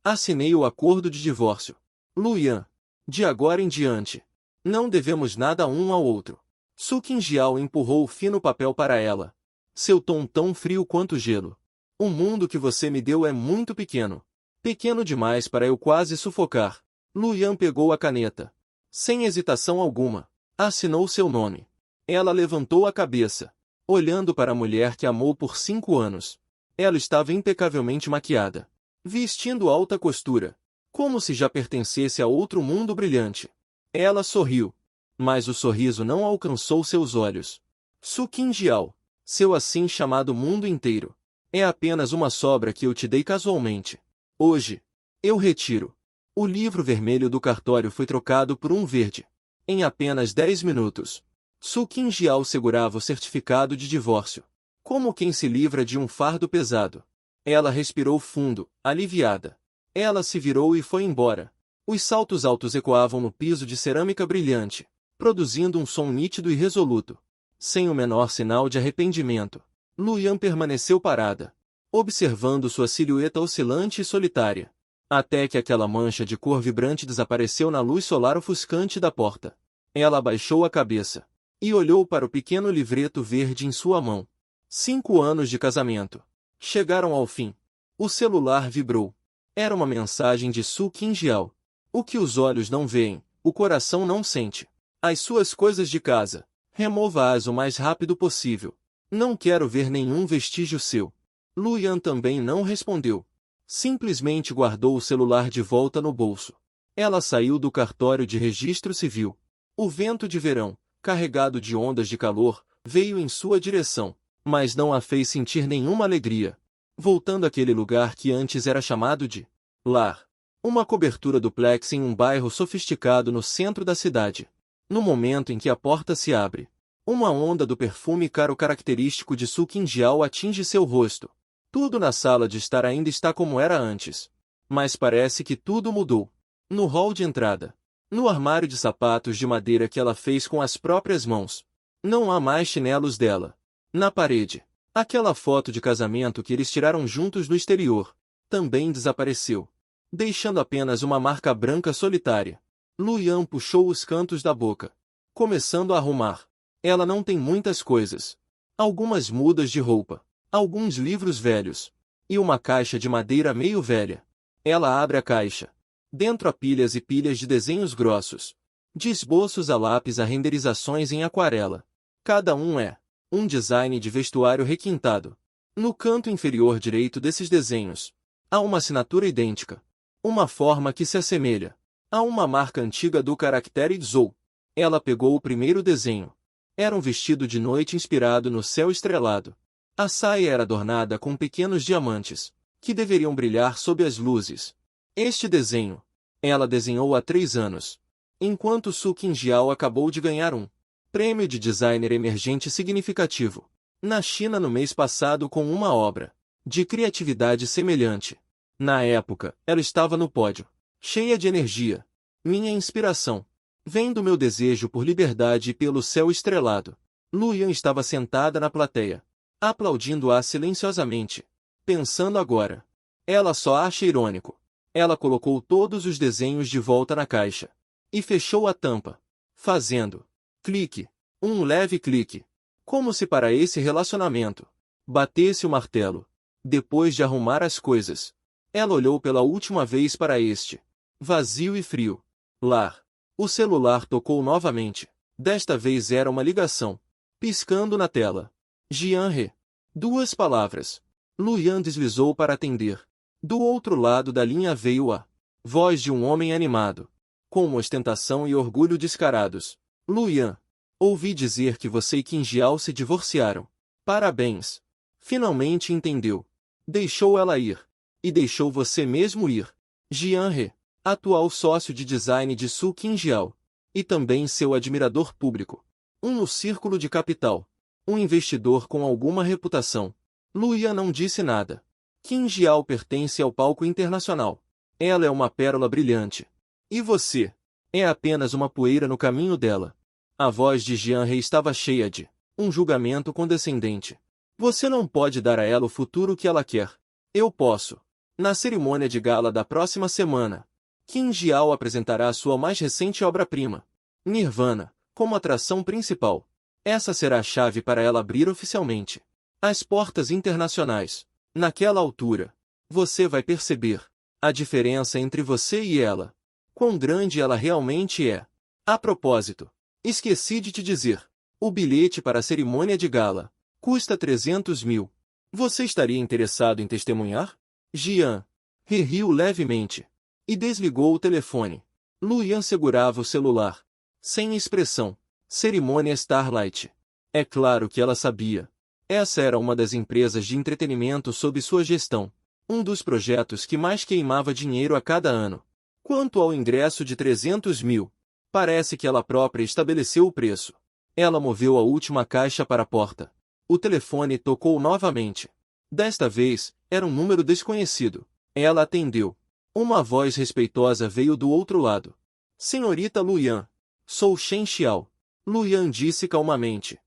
Assinei o acordo de divórcio. Luyan. De agora em diante. Não devemos nada um ao outro. Su Qingjiao empurrou o fino papel para ela. Seu tom tão frio quanto gelo. O mundo que você me deu é muito pequeno. Pequeno demais para eu quase sufocar. Luyan pegou a caneta. Sem hesitação alguma, assinou seu nome. Ela levantou a cabeça, olhando para a mulher que amou por 5 anos. Ela estava impecavelmente maquiada, vestindo alta costura, como se já pertencesse a outro mundo brilhante. Ela sorriu, mas o sorriso não alcançou seus olhos. Su Qingjiao, seu assim chamado mundo inteiro, é apenas uma sobra que eu te dei casualmente. Hoje, eu retiro. O livro vermelho do cartório foi trocado por um verde. Em apenas 10 minutos. Su Qingjiao segurava o certificado de divórcio, como quem se livra de um fardo pesado. Ela respirou fundo, aliviada. Ela se virou e foi embora. Os saltos altos ecoavam no piso de cerâmica brilhante, produzindo um som nítido e resoluto. Sem o menor sinal de arrependimento, Luyan permaneceu parada, observando sua silhueta oscilante e solitária, até que aquela mancha de cor vibrante desapareceu na luz solar ofuscante da porta. Ela abaixou a cabeça e olhou para o pequeno livreto verde em sua mão. 5 anos de casamento. Chegaram ao fim. O celular vibrou. Era uma mensagem de Su Qingjiao. O que os olhos não veem, o coração não sente. As suas coisas de casa, remova-as o mais rápido possível. Não quero ver nenhum vestígio seu. Luyan também não respondeu. Simplesmente guardou o celular de volta no bolso. Ela saiu do cartório de registro civil. O vento de verão, carregado de ondas de calor, veio em sua direção, mas não a fez sentir nenhuma alegria. Voltando àquele lugar que antes era chamado de lar. Uma cobertura duplex em um bairro sofisticado no centro da cidade. No momento em que a porta se abre, uma onda do perfume caro característico de Su Qingjiao atinge seu rosto. Tudo na sala de estar ainda está como era antes. Mas parece que tudo mudou. No hall de entrada. No armário de sapatos de madeira que ela fez com as próprias mãos. Não há mais chinelos dela. Na parede. Aquela foto de casamento que eles tiraram juntos no exterior. Também desapareceu. Deixando apenas uma marca branca solitária. Luyan puxou os cantos da boca. Começando a arrumar. Ela não tem muitas coisas. Algumas mudas de roupa. Alguns livros velhos. E uma caixa de madeira meio velha. Ela abre a caixa. Dentro há pilhas e pilhas de desenhos grossos. De esboços a lápis a renderizações em aquarela. Cada um é um design de vestuário requintado. No canto inferior direito desses desenhos, há uma assinatura idêntica. Uma forma que se assemelha a uma marca antiga do caractere Zhou. Ela pegou o primeiro desenho. Era um vestido de noite inspirado no céu estrelado. A saia era adornada com pequenos diamantes, que deveriam brilhar sob as luzes. Este desenho, ela desenhou há 3 anos, enquanto Su Qingjiao acabou de ganhar um prêmio de designer emergente significativo, na China no mês passado com uma obra de criatividade semelhante. Na época, ela estava no pódio, cheia de energia. Minha inspiração vem do meu desejo por liberdade e pelo céu estrelado. Luyan estava sentada na plateia, aplaudindo-a silenciosamente, pensando agora. Ela só acha irônico. Ela colocou todos os desenhos de volta na caixa e fechou a tampa, fazendo clique, um leve clique, como se para esse relacionamento batesse o martelo. Depois de arrumar as coisas, ela olhou pela última vez para este vazio e frio lar. O celular tocou novamente. Desta vez era uma ligação, piscando na tela. Jian He. 2 palavras. Luyan deslizou para atender. Do outro lado da linha veio a voz de um homem animado, com ostentação e orgulho descarados. Luyan, ouvi dizer que você e Qingjiao se divorciaram. Parabéns. Finalmente entendeu. Deixou ela ir. E deixou você mesmo ir. Jian He, atual sócio de design de Su Qingjiao. E também seu admirador público. Um no círculo de capital. Um investidor com alguma reputação. Luyan não disse nada. Qingjiao pertence ao palco internacional. Ela é uma pérola brilhante. E você? É apenas uma poeira no caminho dela. A voz de Jian He estava cheia de um julgamento condescendente. Você não pode dar a ela o futuro que ela quer. Eu posso. Na cerimônia de gala da próxima semana, Kim Jiao apresentará sua mais recente obra-prima, Nirvana, como atração principal. Essa será a chave para ela abrir oficialmente as portas internacionais. Naquela altura, você vai perceber a diferença entre você e ela. Quão grande ela realmente é. A propósito, esqueci de te dizer, o bilhete para a cerimônia de gala custa 300 mil. Você estaria interessado em testemunhar? Jian riu levemente e desligou o telefone. Luyan segurava o celular, sem expressão. Cerimônia Starlight. É claro que ela sabia. Essa era uma das empresas de entretenimento sob sua gestão, um dos projetos que mais queimava dinheiro a cada ano. Quanto ao ingresso de 300 mil, parece que ela própria estabeleceu o preço. Ela moveu a última caixa para a porta. O telefone tocou novamente. Desta vez, era um número desconhecido. Ela atendeu. Uma voz respeitosa veio do outro lado. Senhorita Luyan. Sou Shen Xiao. Luyan disse calmamente.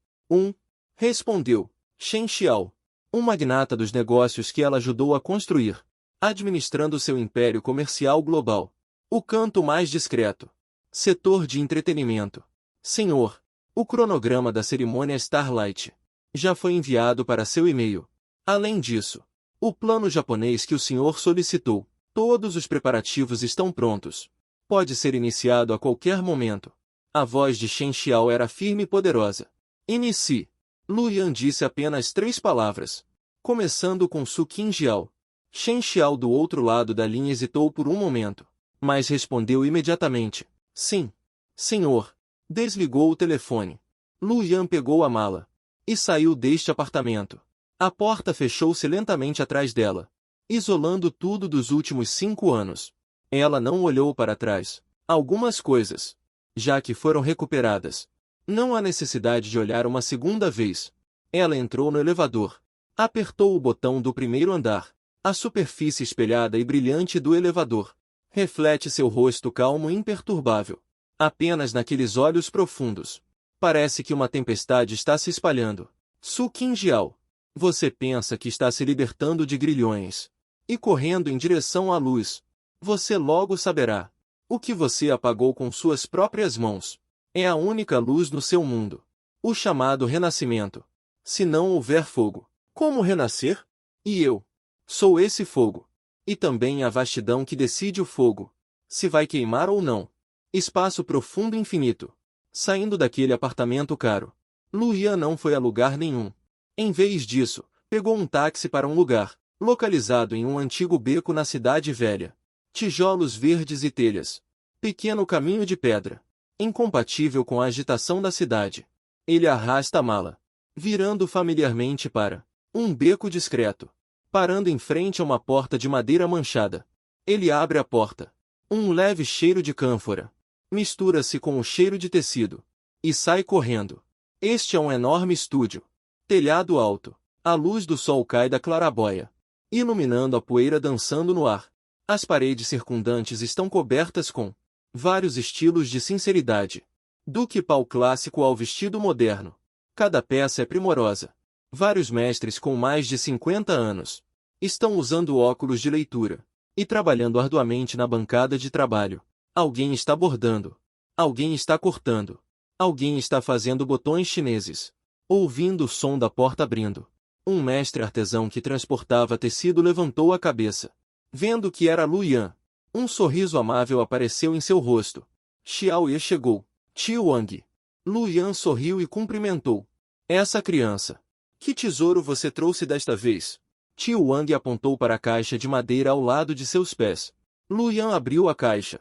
Respondeu. Shen Xiao. Um magnata dos negócios que ela ajudou a construir, administrando seu império comercial global. O canto mais discreto. Setor de entretenimento. Senhor, o cronograma da cerimônia Starlight já foi enviado para seu e-mail. Além disso, o plano japonês que o senhor solicitou, todos os preparativos estão prontos. Pode ser iniciado a qualquer momento. A voz de Shen Xiao era firme e poderosa. Inicie. Luyan disse apenas 3 palavras, começando com Su Qingjiao. Shen Xiao do outro lado da linha hesitou por um momento, mas respondeu imediatamente. Sim. Senhor. Desligou o telefone. Luyan pegou a mala e saiu deste apartamento. A porta fechou-se lentamente atrás dela, isolando tudo dos últimos 5 anos. Ela não olhou para trás. Algumas coisas, já que foram recuperadas, não há necessidade de olhar uma segunda vez. Ela entrou no elevador. Apertou o botão do primeiro andar. A superfície espelhada e brilhante do elevador reflete seu rosto calmo e imperturbável. Apenas naqueles olhos profundos. Parece que uma tempestade está se espalhando. Su Qingjiao. Você pensa que está se libertando de grilhões e correndo em direção à luz. Você logo saberá. O que você apagou com suas próprias mãos é a única luz no seu mundo. O chamado renascimento. Se não houver fogo, como renascer? E eu sou esse fogo. E também a vastidão que decide o fogo, se vai queimar ou não. Espaço profundo e infinito. Saindo daquele apartamento caro, Luyan não foi a lugar nenhum. Em vez disso, pegou um táxi para um lugar, localizado em um antigo beco na cidade velha. Tijolos verdes e telhas. Pequeno caminho de pedra. Incompatível com a agitação da cidade. Ele arrasta a mala, virando familiarmente para um beco discreto. Parando em frente a uma porta de madeira manchada. Ele abre a porta. Um leve cheiro de cânfora mistura-se com o cheiro de tecido e sai correndo. Este é um enorme estúdio. Telhado alto. A luz do sol cai da claraboia, iluminando a poeira dançando no ar. As paredes circundantes estão cobertas com vários estilos de sinceridade. Do que-pau clássico ao vestido moderno. Cada peça é primorosa. Vários mestres com mais de 50 anos estão usando óculos de leitura e trabalhando arduamente na bancada de trabalho. Alguém está bordando. Alguém está cortando. Alguém está fazendo botões chineses. Ouvindo o som da porta abrindo, um mestre artesão que transportava tecido levantou a cabeça. Vendo que era Luyan, um sorriso amável apareceu em seu rosto. Xiao Ye chegou. Tio Wang. Luyan sorriu e cumprimentou. Essa criança. Que tesouro você trouxe desta vez? Tio Wang apontou para a caixa de madeira ao lado de seus pés. Luyan abriu a caixa,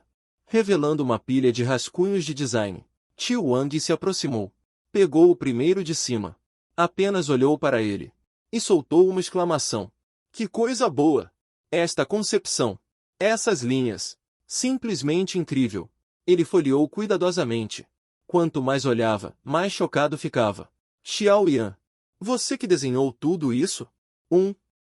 revelando uma pilha de rascunhos de design. Tio Wang se aproximou. Pegou o primeiro de cima. Apenas olhou para ele e soltou uma exclamação. Que coisa boa! Esta concepção! Essas linhas! Simplesmente incrível! Ele folheou cuidadosamente. Quanto mais olhava, mais chocado ficava. Xiao Yan. Você que desenhou tudo isso?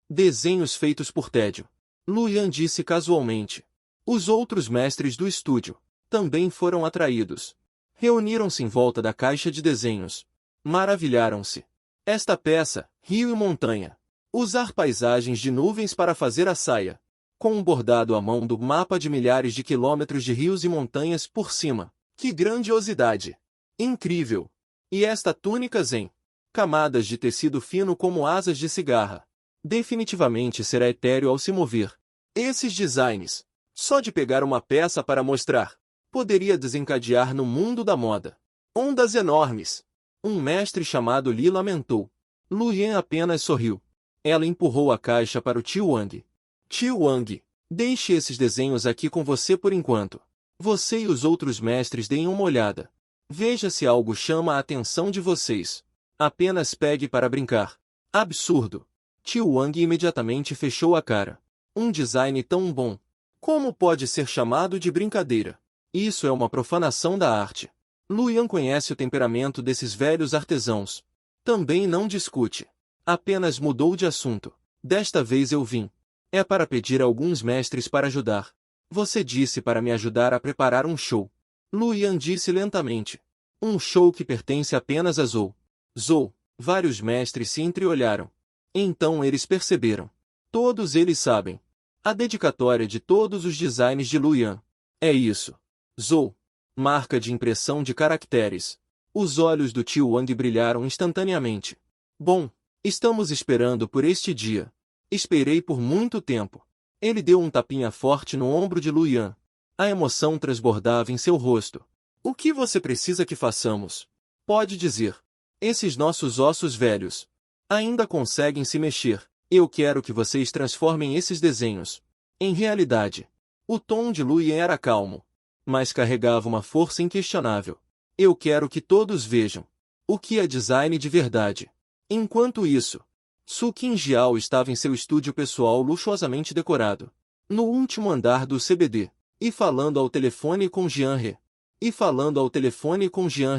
Desenhos feitos por tédio. Luyan disse casualmente. Os outros mestres do estúdio também foram atraídos. Reuniram-se em volta da caixa de desenhos. Maravilharam-se. Esta peça, rio e montanha. Usar paisagens de nuvens para fazer a saia. com um bordado à mão do mapa de milhares de quilômetros de rios e montanhas por cima. Que grandiosidade! Incrível! E esta túnica zen? Camadas de tecido fino como asas de cigarra. Definitivamente será etéreo ao se mover. Esses designs, só de pegar uma peça para mostrar, poderia desencadear no mundo da moda ondas enormes. Um mestre chamado Li lamentou. Lu Yan apenas sorriu. Ela empurrou a caixa para o Tio Wang. Tio Wang, deixe esses desenhos aqui com você por enquanto. Você e os outros mestres deem uma olhada. Veja se algo chama a atenção de vocês. Apenas pegue para brincar. Absurdo. Tio Wang imediatamente fechou a cara. Um design tão bom. Como pode ser chamado de brincadeira? Isso é uma profanação da arte. Lu Yan conhece o temperamento desses velhos artesãos. Também não discute. Apenas mudou de assunto. Desta vez eu vim. É para pedir a alguns mestres para ajudar. Você disse para me ajudar a preparar um show. Lu Yan disse lentamente. Um show que pertence apenas a Zhou. Zhou. Vários mestres se entreolharam. Então eles perceberam. Todos eles sabem. A dedicatória de todos os designs de Lu Yan. É isso. Zhou. Marca de impressão de caracteres. Os olhos do Tio Wang brilharam instantaneamente. Bom, estamos esperando por este dia. Esperei por muito tempo. Ele deu um tapinha forte no ombro de Lu Yan. A emoção transbordava em seu rosto. O que você precisa que façamos? Pode dizer. Esses nossos ossos velhos ainda conseguem se mexer. Eu quero que vocês transformem esses desenhos em realidade. O tom de Lu Yan era calmo, mas carregava uma força inquestionável. Eu quero que todos vejam o que é design de verdade. Enquanto isso, Su Qingjiao estava em seu estúdio pessoal luxuosamente decorado, no último andar do CBD, e falando ao telefone com Jian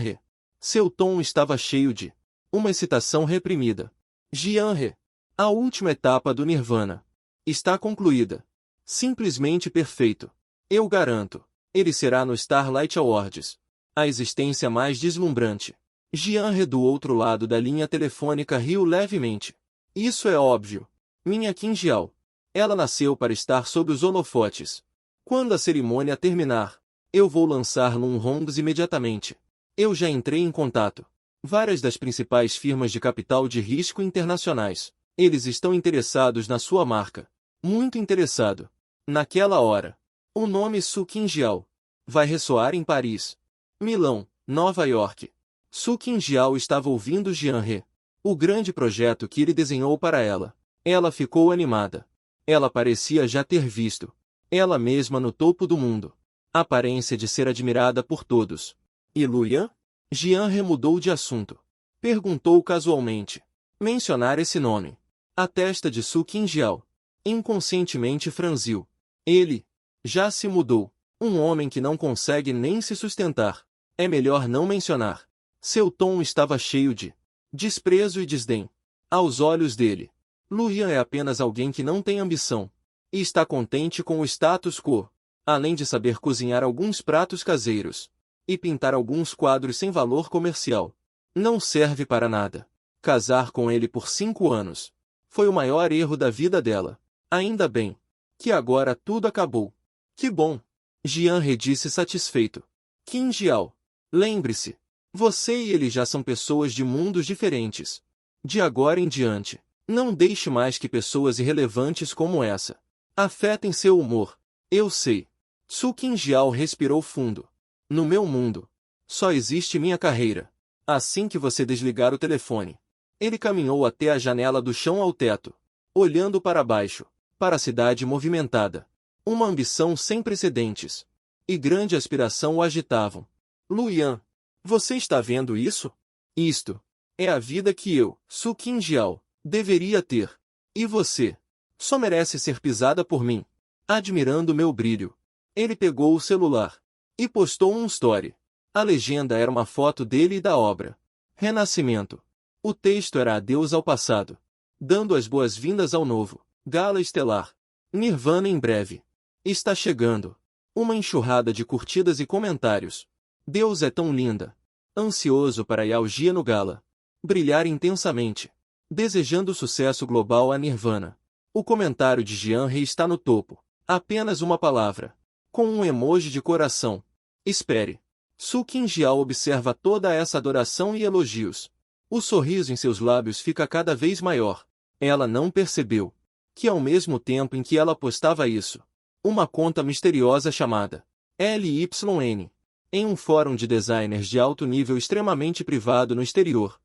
He. Seu tom estava cheio de uma excitação reprimida. Jian He, a última etapa do Nirvana está concluída. Simplesmente perfeito. Eu garanto. Ele será no Starlight Awards. A existência mais deslumbrante. Jian He do outro lado da linha telefônica riu levemente. Isso é óbvio. Minha Qingjiao. Ela nasceu para estar sob os holofotes. Quando a cerimônia terminar, eu vou lançar Lun Hongs imediatamente. Eu já entrei em contato. Várias das principais firmas de capital de risco internacionais. Eles estão interessados na sua marca. Muito interessado. Naquela hora, o nome Su Qingjiao vai ressoar em Paris, Milão, Nova York. Su Qingjiao estava ouvindo Jian He, o grande projeto que ele desenhou para ela. Ela ficou animada. Ela parecia já ter visto ela mesma no topo do mundo. Aparência de ser admirada por todos. E Lu Yan? Jian He mudou de assunto. Perguntou casualmente. Mencionar esse nome. A testa de Su Qingjiao inconscientemente franziu. Ele já se mudou. Um homem que não consegue nem se sustentar. É melhor não mencionar. Seu tom estava cheio de desprezo e desdém. Aos olhos dele, Lu Yan é apenas alguém que não tem ambição. E está contente com o status quo. Além de saber cozinhar alguns pratos caseiros. E pintar alguns quadros sem valor comercial. Não serve para nada. Casar com ele por 5 anos. Foi o maior erro da vida dela. Ainda bem que agora tudo acabou. Que bom. Jian He disse satisfeito. Qingjiao, lembre-se. Você e ele já são pessoas de mundos diferentes. De agora em diante, não deixe mais que pessoas irrelevantes como essa afetem seu humor. Eu sei. Su Qingjiao respirou fundo. No meu mundo, só existe minha carreira. Assim que você desligar o telefone. Ele caminhou até a janela do chão ao teto, olhando para baixo, para a cidade movimentada. Uma ambição sem precedentes e grande aspiração o agitavam. Lu Yan, você está vendo isso? Isto é a vida que eu, Su Qingjiao, deveria ter. E você? Só merece ser pisada por mim. Admirando meu brilho. Ele pegou o celular e postou um story. A legenda era uma foto dele e da obra Renascimento. O texto era adeus ao passado, dando as boas-vindas ao novo. Gala estelar. Nirvana em breve. Está chegando. Uma enxurrada de curtidas e comentários. Deus é tão linda. Ansioso para ir ao dia no gala. Brilhar intensamente. Desejando sucesso global a Nirvana. O comentário de Jian He está no topo. Apenas uma palavra. Com um emoji de coração. Espere. Su Qingjiao observa toda essa adoração e elogios. O sorriso em seus lábios fica cada vez maior. Ela não percebeu que ao mesmo tempo em que ela postava isso, uma conta misteriosa chamada LYN, em um fórum de designers de alto nível extremamente privado no exterior,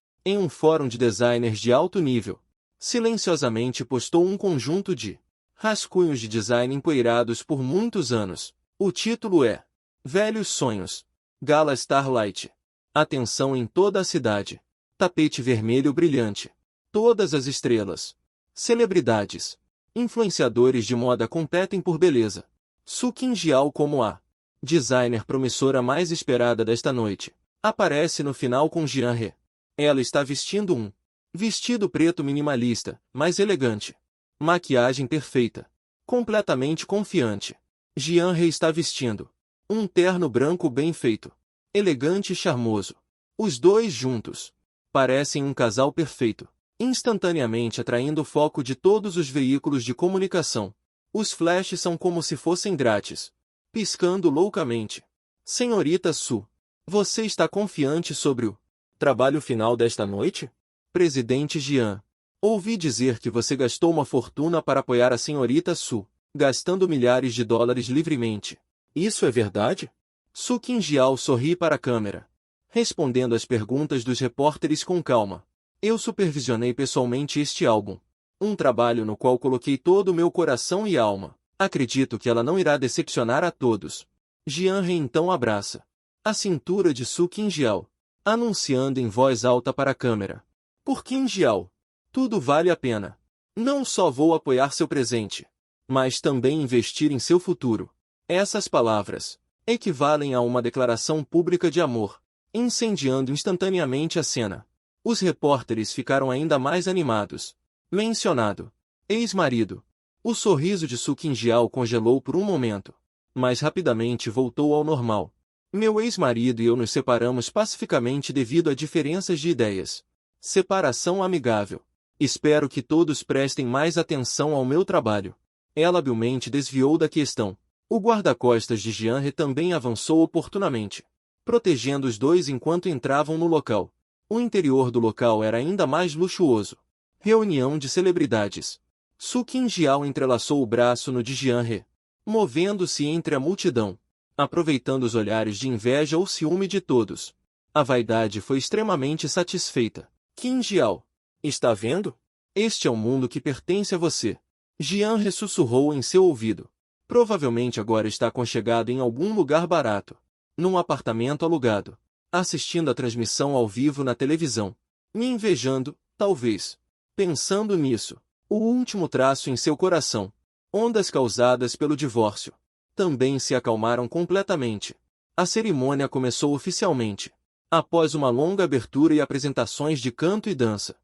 silenciosamente postou um conjunto de rascunhos de design empoeirados por muitos anos. O título é Velhos Sonhos. Gala Starlight. Atenção em toda a cidade. Tapete vermelho brilhante. Todas as estrelas, celebridades, influenciadores de moda competem por beleza. Su Qingjiao como a designer promissora mais esperada desta noite, aparece no final com Jian He. Ela está vestindo um vestido preto minimalista, mas elegante. Maquiagem perfeita. Completamente confiante. Jian He está vestindo um terno branco bem feito. Elegante e charmoso. Os dois juntos parecem um casal perfeito. Instantaneamente atraindo o foco de todos os veículos de comunicação. Os flashes são como se fossem grátis. Piscando loucamente. Senhorita Su, você está confiante sobre o trabalho final desta noite? Presidente Jian, ouvi dizer que você gastou uma fortuna para apoiar a senhorita Su, gastando milhares de dólares livremente. Isso é verdade? Su Qingjiao sorri para a câmera, respondendo às perguntas dos repórteres com calma. Eu supervisionei pessoalmente este álbum. Um trabalho no qual coloquei todo o meu coração e alma. Acredito que ela não irá decepcionar a todos. Jian He então abraça a cintura de Su Qingjiao, anunciando em voz alta para a câmera. Por Qingjiao, tudo vale a pena. Não só vou apoiar seu presente, mas também investir em seu futuro. Essas palavras equivalem a uma declaração pública de amor, incendiando instantaneamente a cena. Os repórteres ficaram ainda mais animados. Mencionado. Ex-marido. O sorriso de Su Qingjiao congelou por um momento, mas rapidamente voltou ao normal. Meu ex-marido e eu nos separamos pacificamente devido a diferenças de ideias. Separação amigável. Espero que todos prestem mais atenção ao meu trabalho. Ela habilmente desviou da questão. O guarda-costas de Jian He também avançou oportunamente, protegendo os dois enquanto entravam no local. O interior do local era ainda mais luxuoso. Reunião de celebridades. Su Qingjiao entrelaçou o braço no de Jian He, movendo-se entre a multidão, aproveitando os olhares de inveja ou ciúme de todos. A vaidade foi extremamente satisfeita. Qingjiao, está vendo? Este é o mundo que pertence a você. Jian He sussurrou em seu ouvido. Provavelmente agora está aconchegado em algum lugar barato, num apartamento alugado, assistindo a transmissão ao vivo na televisão, me invejando, talvez. Pensando nisso, o último traço em seu coração, ondas causadas pelo divórcio, também se acalmaram completamente. A cerimônia começou oficialmente. Após uma longa abertura e apresentações de canto e dança,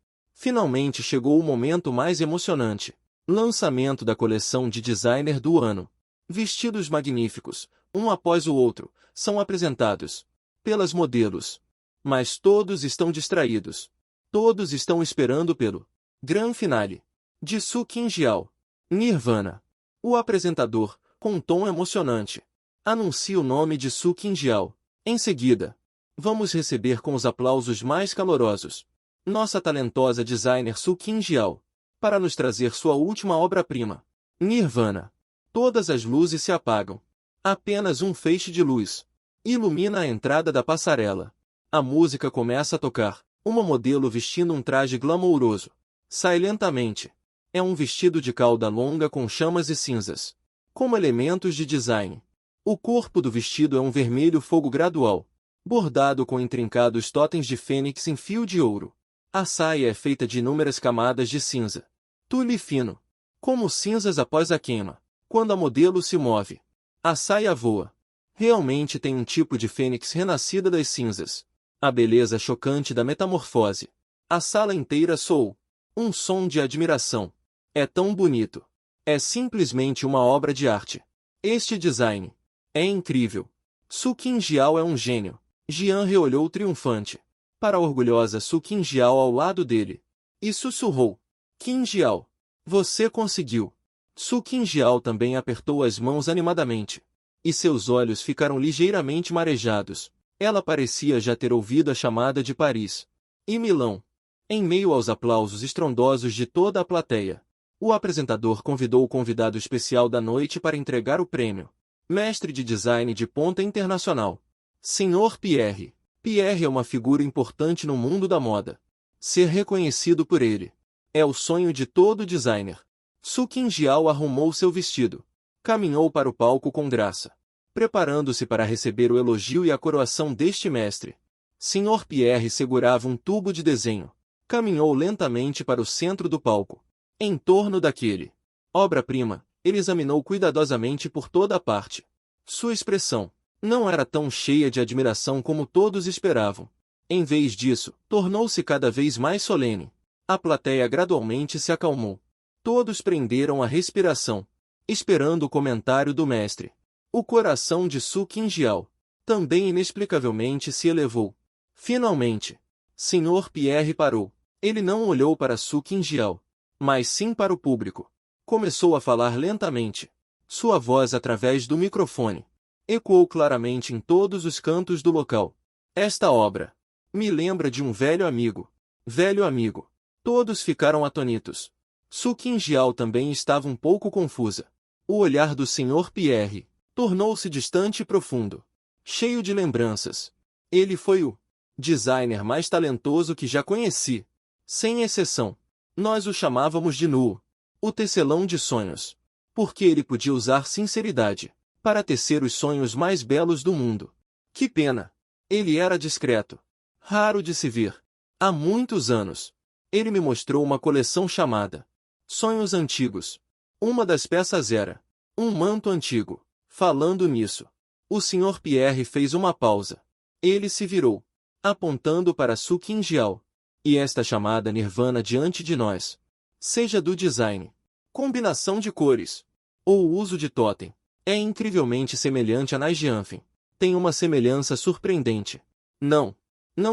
finalmente chegou o momento mais emocionante. Lançamento da coleção de designer do ano. Vestidos magníficos, um após o outro, são apresentados pelas modelos. Mas todos estão distraídos. Todos estão esperando pelo Grand Finale de Su Qingjiao. Nirvana. O apresentador, com um tom emocionante, anuncia o nome de Su Qingjiao. Em seguida, vamos receber com os aplausos mais calorosos nossa talentosa designer Su Qingjiao, para nos trazer sua última obra-prima, Nirvana. Todas as luzes se apagam. Apenas um feixe de luz ilumina a entrada da passarela. A música começa a tocar. Uma modelo vestindo um traje glamouroso sai lentamente. É um vestido de cauda longa com chamas e cinzas, como elementos de design. O corpo do vestido é um vermelho fogo gradual, bordado com intrincados totens de fênix em fio de ouro. A saia é feita de inúmeras camadas de cinza, tule fino, como cinzas após a queima. Quando a modelo se move, a saia voa. Realmente tem um tipo de fênix renascida das cinzas. A beleza chocante da metamorfose. A sala inteira soou um som de admiração. É tão bonito. É simplesmente uma obra de arte. Este design é incrível. Su Qingjiao é um gênio. Jian He olhou triunfante para a orgulhosa Su Qingjiao ao lado dele e sussurrou: Qingjiao, você conseguiu. Su Qingjiao também apertou as mãos animadamente. E seus olhos ficaram ligeiramente marejados. Ela parecia já ter ouvido a chamada de Paris e Milão. Em meio aos aplausos estrondosos de toda a plateia, o apresentador convidou o convidado especial da noite para entregar o prêmio. Mestre de design de ponta internacional. Sr. Pierre. Pierre é uma figura importante no mundo da moda. Ser reconhecido por ele é o sonho de todo designer. Su Qingjiao arrumou seu vestido. Caminhou para o palco com graça, preparando-se para receber o elogio e a coroação deste mestre. Sr. Pierre segurava um tubo de desenho. Caminhou lentamente para o centro do palco. Em torno daquele obra-prima, ele examinou cuidadosamente por toda a parte. Sua expressão não era tão cheia de admiração como todos esperavam. Em vez disso, tornou-se cada vez mais solene. A plateia gradualmente se acalmou. Todos prenderam a respiração, esperando o comentário do mestre. O coração de Su Qingjiao também inexplicavelmente se elevou. Finalmente, Sr. Pierre parou. Ele não olhou para Su Qingjiao, mas sim para o público. Começou a falar lentamente. Sua voz através do microfone ecoou claramente em todos os cantos do local. Esta obra me lembra de um velho amigo. Velho amigo. Todos ficaram atônitos. Su Qingjiao também estava um pouco confusa. O olhar do Sr. Pierre tornou-se distante e profundo, cheio de lembranças. Ele foi o designer mais talentoso que já conheci. Sem exceção. Nós o chamávamos de Nu, o tecelão de sonhos, porque ele podia usar sinceridade para tecer os sonhos mais belos do mundo. Que pena! Ele era discreto, raro de se ver. Há muitos anos, ele me mostrou uma coleção chamada Sonhos Antigos. Uma das peças era um manto antigo. Falando nisso, o Sr. Pierre fez uma pausa. Ele se virou, apontando para Su Qingjiao. E esta chamada Nirvana diante de nós, seja do design, combinação de cores, ou o uso de totem, é incrivelmente semelhante a Najjianfen. Tem uma semelhança surpreendente. Não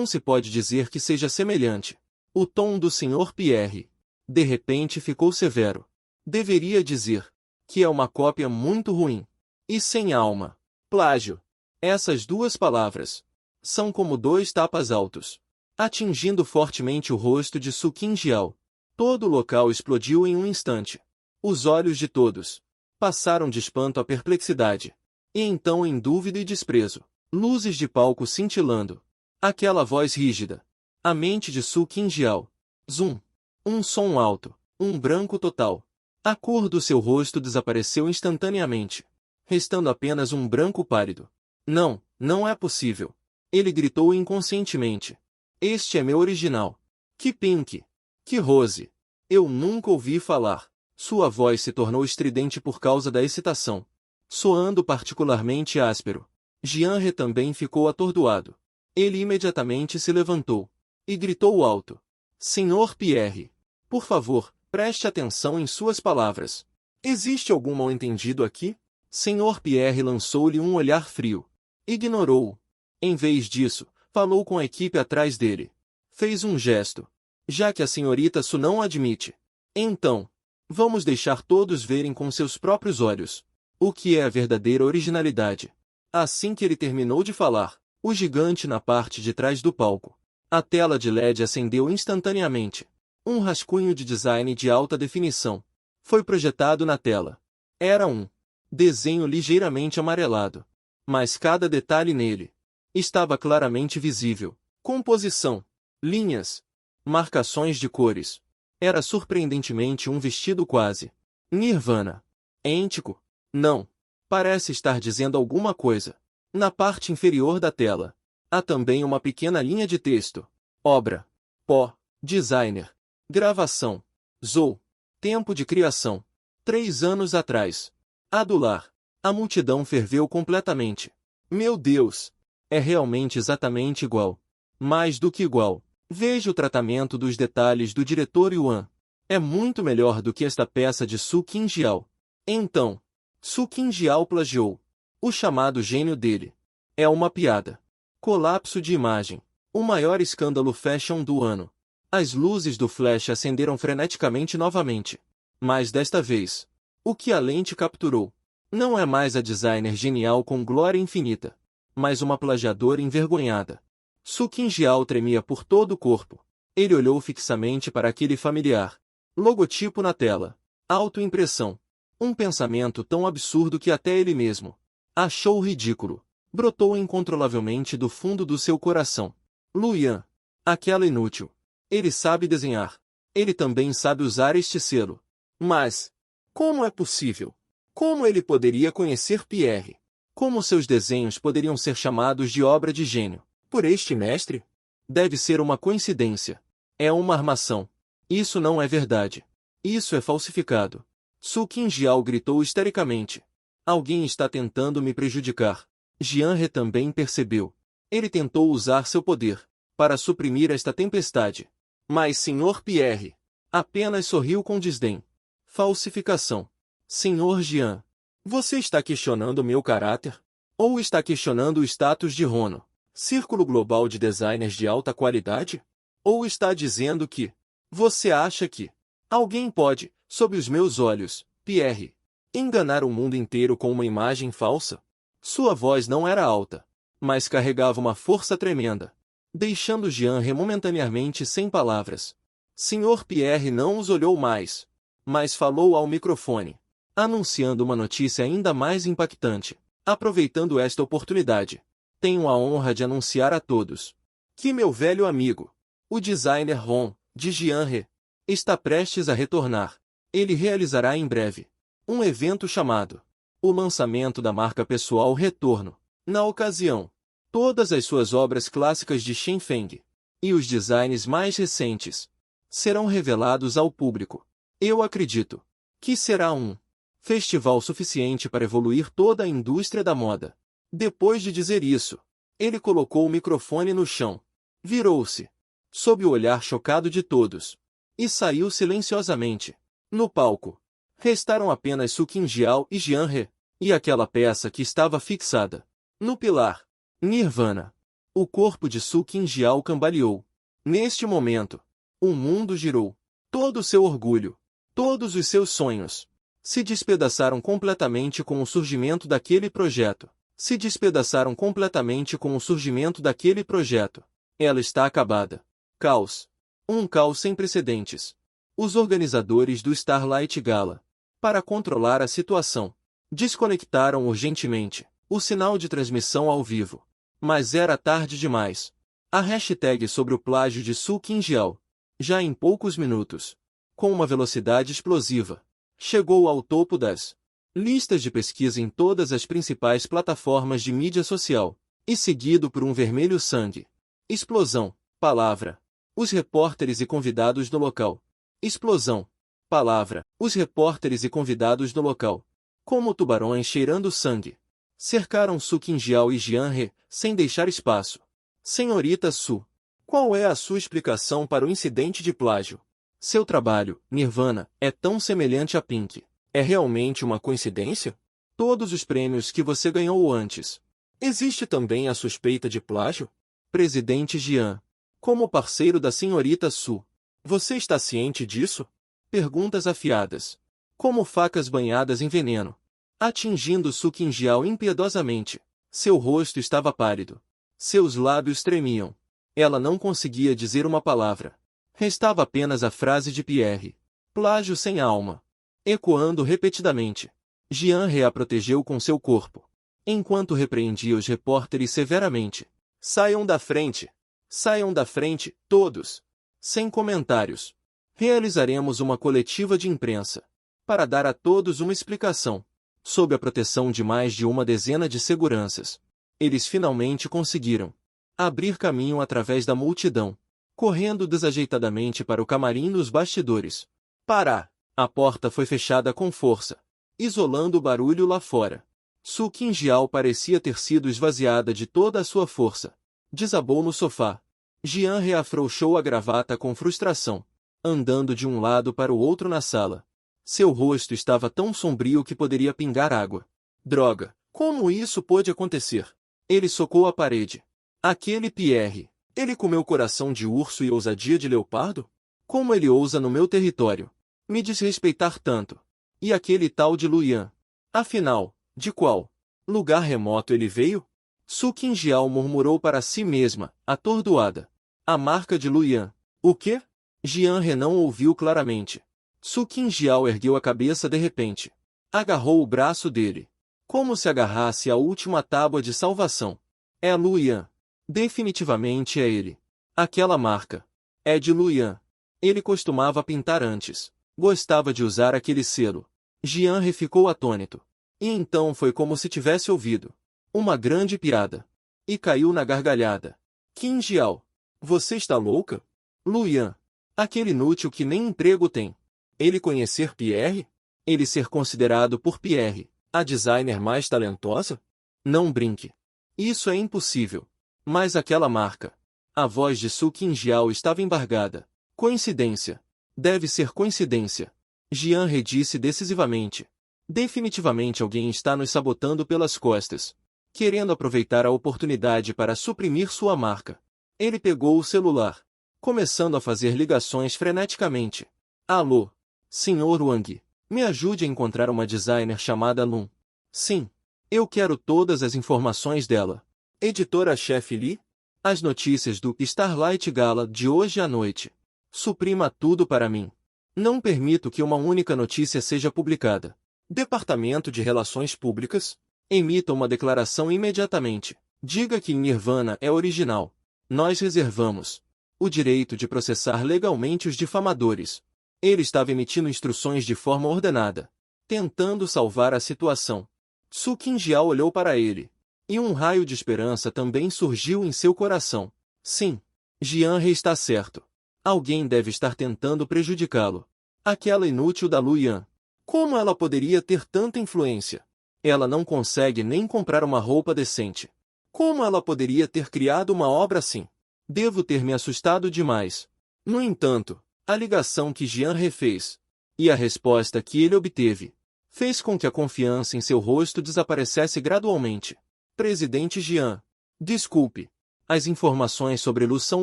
se pode dizer que seja semelhante. O tom do Sr. Pierre, de repente, ficou severo. Deveria dizer que é uma cópia muito ruim e sem alma. Plágio. Essas duas palavras são como dois tapas altos, atingindo fortemente o rosto de Su Qingjiao. Todo o local explodiu em um instante. Os olhos de todos passaram de espanto à perplexidade, e então em dúvida e desprezo. Luzes de palco cintilando. Aquela voz rígida. A mente de Su Qingjiao. Zum. Um som alto. Um branco total. A cor do seu rosto desapareceu instantaneamente, restando apenas um branco pálido. Não é possível. Ele gritou inconscientemente. Este é meu original. Que Pink. Que Rose. Eu nunca ouvi falar. Sua voz se tornou estridente por causa da excitação, soando particularmente áspero. Jianhe também ficou atordoado. Ele imediatamente se levantou e gritou alto. Sr. Pierre, por favor, preste atenção em suas palavras. Existe algum mal-entendido aqui? Sr. Pierre lançou-lhe um olhar frio. Ignorou-o. Em vez disso, falou com a equipe atrás dele. Fez um gesto. Já que a senhorita Su não admite, então, vamos deixar todos verem com seus próprios olhos o que é a verdadeira originalidade. Assim que ele terminou de falar, o gigante na parte de trás do palco, a tela de LED acendeu instantaneamente. Um rascunho de design de alta definição foi projetado na tela. Era um desenho ligeiramente amarelado, mas cada detalhe nele estava claramente visível. Composição, linhas, marcações de cores. Era surpreendentemente um vestido quase Nirvana. Éntico? Não. Parece estar dizendo alguma coisa. Na parte inferior da tela, há também uma pequena linha de texto. Obra. Pó. Designer. Gravação. Zou. Tempo de criação. 3 anos atrás. Adular. A multidão ferveu completamente. Meu Deus! É realmente exatamente igual. Mais do que igual. Veja o tratamento dos detalhes do diretor Yuan. É muito melhor do que esta peça de Su Qingjiao. Então, Su Qingjiao plagiou. O chamado gênio dele. É uma piada. Colapso de imagem. O maior escândalo fashion do ano. As luzes do flash acenderam freneticamente novamente. Mas desta vez, O que a lente capturou não é mais a designer genial com glória infinita, mas uma plagiadora envergonhada. Su Qingjiao tremia por todo o corpo. Ele olhou fixamente para aquele familiar logotipo na tela. Autoimpressão. Um pensamento tão absurdo que até ele mesmo achou ridículo. Brotou incontrolavelmente do fundo do seu coração. Luyan. Aquela inútil. Ele sabe desenhar. Ele também sabe usar este selo. Mas, como é possível? Como ele poderia conhecer Pierre? Como seus desenhos poderiam ser chamados de obra de gênio por este mestre? Deve ser uma coincidência. É uma armação. Isso não é verdade. Isso é falsificado. Su Qingjiao gritou histericamente. Alguém está tentando me prejudicar. Jian He também percebeu. Ele tentou usar seu poder para suprimir esta tempestade. Mas Sr. Pierre apenas sorriu com desdém. Falsificação. Sr. Jian, você está questionando meu caráter? Ou está questionando o status de Rono, círculo global de designers de alta qualidade? Ou está dizendo que você acha que alguém pode, sob os meus olhos, Pierre, enganar o mundo inteiro com uma imagem falsa? Sua voz não era alta, mas carregava uma força tremenda, deixando Jian He momentaneamente sem palavras. Sr. Pierre não os olhou mais, mas falou ao microfone, anunciando uma notícia ainda mais impactante. Aproveitando esta oportunidade, tenho a honra de anunciar a todos que meu velho amigo, o designer Ron, de Jian He, está prestes a retornar. Ele realizará em breve um evento chamado o lançamento da marca pessoal Retorno. Na ocasião, todas as suas obras clássicas de Xin Feng e os designs mais recentes serão revelados ao público. Eu acredito que será um festival suficiente para evoluir toda a indústria da moda. Depois de dizer isso, ele colocou o microfone no chão, virou-se, sob o olhar chocado de todos, e saiu silenciosamente. No palco, restaram apenas Su Qingjiao e Jian He, e aquela peça que estava fixada no pilar. Nirvana. O corpo de Su Qingjiao cambaleou. Neste momento, o mundo girou. Todo o seu orgulho, todos os seus sonhos, se despedaçaram completamente com o surgimento daquele projeto. Se despedaçaram completamente com o surgimento daquele projeto. Ela está acabada. Caos. Um caos sem precedentes. Os organizadores do Starlight Gala, para controlar a situação, desconectaram urgentemente o sinal de transmissão ao vivo. Mas era tarde demais. A hashtag sobre o plágio de Su Qingjiao, já em poucos minutos, com uma velocidade explosiva, chegou ao topo das listas de pesquisa em todas as principais plataformas de mídia social, e seguido por um vermelho sangue. Explosão. Palavra. Os repórteres e convidados do local. Explosão. Palavra. Os repórteres e convidados do local, como tubarões cheirando sangue, cercaram Su Qingjiao e Jian He, sem deixar espaço. Senhorita Su, qual é a sua explicação para o incidente de plágio? Seu trabalho, Nirvana, é tão semelhante a Pink. É realmente uma coincidência? Todos os prêmios que você ganhou antes. Existe também a suspeita de plágio? Presidente Jian, como parceiro da senhorita Su, você está ciente disso? Perguntas afiadas, como facas banhadas em veneno, atingindo Su Qingjiao impiedosamente. Seu rosto estava pálido. Seus lábios tremiam. Ela não conseguia dizer uma palavra. Restava apenas a frase de Pierre. Plágio sem alma. Ecoando repetidamente. Jian He a protegeu com seu corpo, enquanto repreendia os repórteres severamente. Saiam da frente! Saiam da frente, todos! Sem comentários. Realizaremos uma coletiva de imprensa, para dar a todos uma explicação. Sob a proteção de mais de uma dezena de seguranças, eles finalmente conseguiram abrir caminho através da multidão, correndo desajeitadamente para o camarim nos bastidores. Pará! A porta foi fechada com força, isolando o barulho lá fora. Su Qingjiao parecia ter sido esvaziada de toda a sua força. Desabou no sofá. Jian He afrouxou a gravata com frustração, andando de um lado para o outro na sala. Seu rosto estava tão sombrio que poderia pingar água. Droga! Como isso pôde acontecer? Ele socou a parede. Aquele Pierre, ele comeu coração de urso e ousadia de leopardo? Como ele ousa no meu território me desrespeitar tanto? E aquele tal de Luyan? Afinal, de qual lugar remoto ele veio? Su Qingjiao murmurou para si mesma, atordoada. A marca de Luyan. O quê? Jian He não ouviu claramente. Su Qingjiao ergueu a cabeça de repente. Agarrou o braço dele. Como se agarrasse à última tábua de salvação. É Luyan. Definitivamente é ele. Aquela marca. É de Luyan. Ele costumava pintar antes. Gostava de usar aquele selo. Jian He ficou atônito. E então foi como se tivesse ouvido uma grande piada. E caiu na gargalhada. Qingjiao. Você está louca? Luyan. Aquele inútil que nem emprego tem. Ele conhecer Pierre? Ele ser considerado por Pierre a designer mais talentosa? Não brinque. Isso é impossível. Mas aquela marca. A voz de Su Qingjiao estava embargada. Coincidência. Deve ser coincidência. Jian He disse decisivamente. Definitivamente alguém está nos sabotando pelas costas, querendo aproveitar a oportunidade para suprimir sua marca. Ele pegou o celular, começando a fazer ligações freneticamente. Alô? Senhor Wang, me ajude a encontrar uma designer chamada Lun. Sim. Eu quero todas as informações dela. Editora-chefe Li? As notícias do Starlight Gala de hoje à noite. Suprima tudo para mim. Não permito que uma única notícia seja publicada. Departamento de Relações Públicas? Emita uma declaração imediatamente. Diga que Nirvana é original. Nós reservamos o direito de processar legalmente os difamadores. Ele estava emitindo instruções de forma ordenada, tentando salvar a situação. Su Qingjiao olhou para ele. E um raio de esperança também surgiu em seu coração. Sim, Jian He está certo. Alguém deve estar tentando prejudicá-lo. Aquela inútil da Luyan. Como ela poderia ter tanta influência? Ela não consegue nem comprar uma roupa decente. Como ela poderia ter criado uma obra assim? Devo ter me assustado demais. No entanto, a ligação que Jian He fez, e a resposta que ele obteve, fez com que a confiança em seu rosto desaparecesse gradualmente. Presidente Jian. Desculpe. As informações sobre Lu são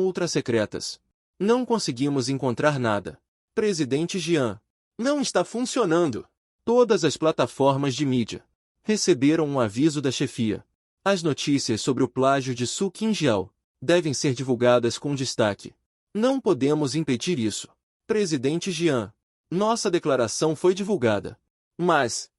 ultra-secretas. Não conseguimos encontrar nada. Presidente Jian. Não está funcionando. Todas as plataformas de mídia receberam um aviso da chefia. As notícias sobre o plágio de Su Qingjiao devem ser divulgadas com destaque. Não podemos impedir isso. Presidente Jian. Nossa declaração foi divulgada. Mas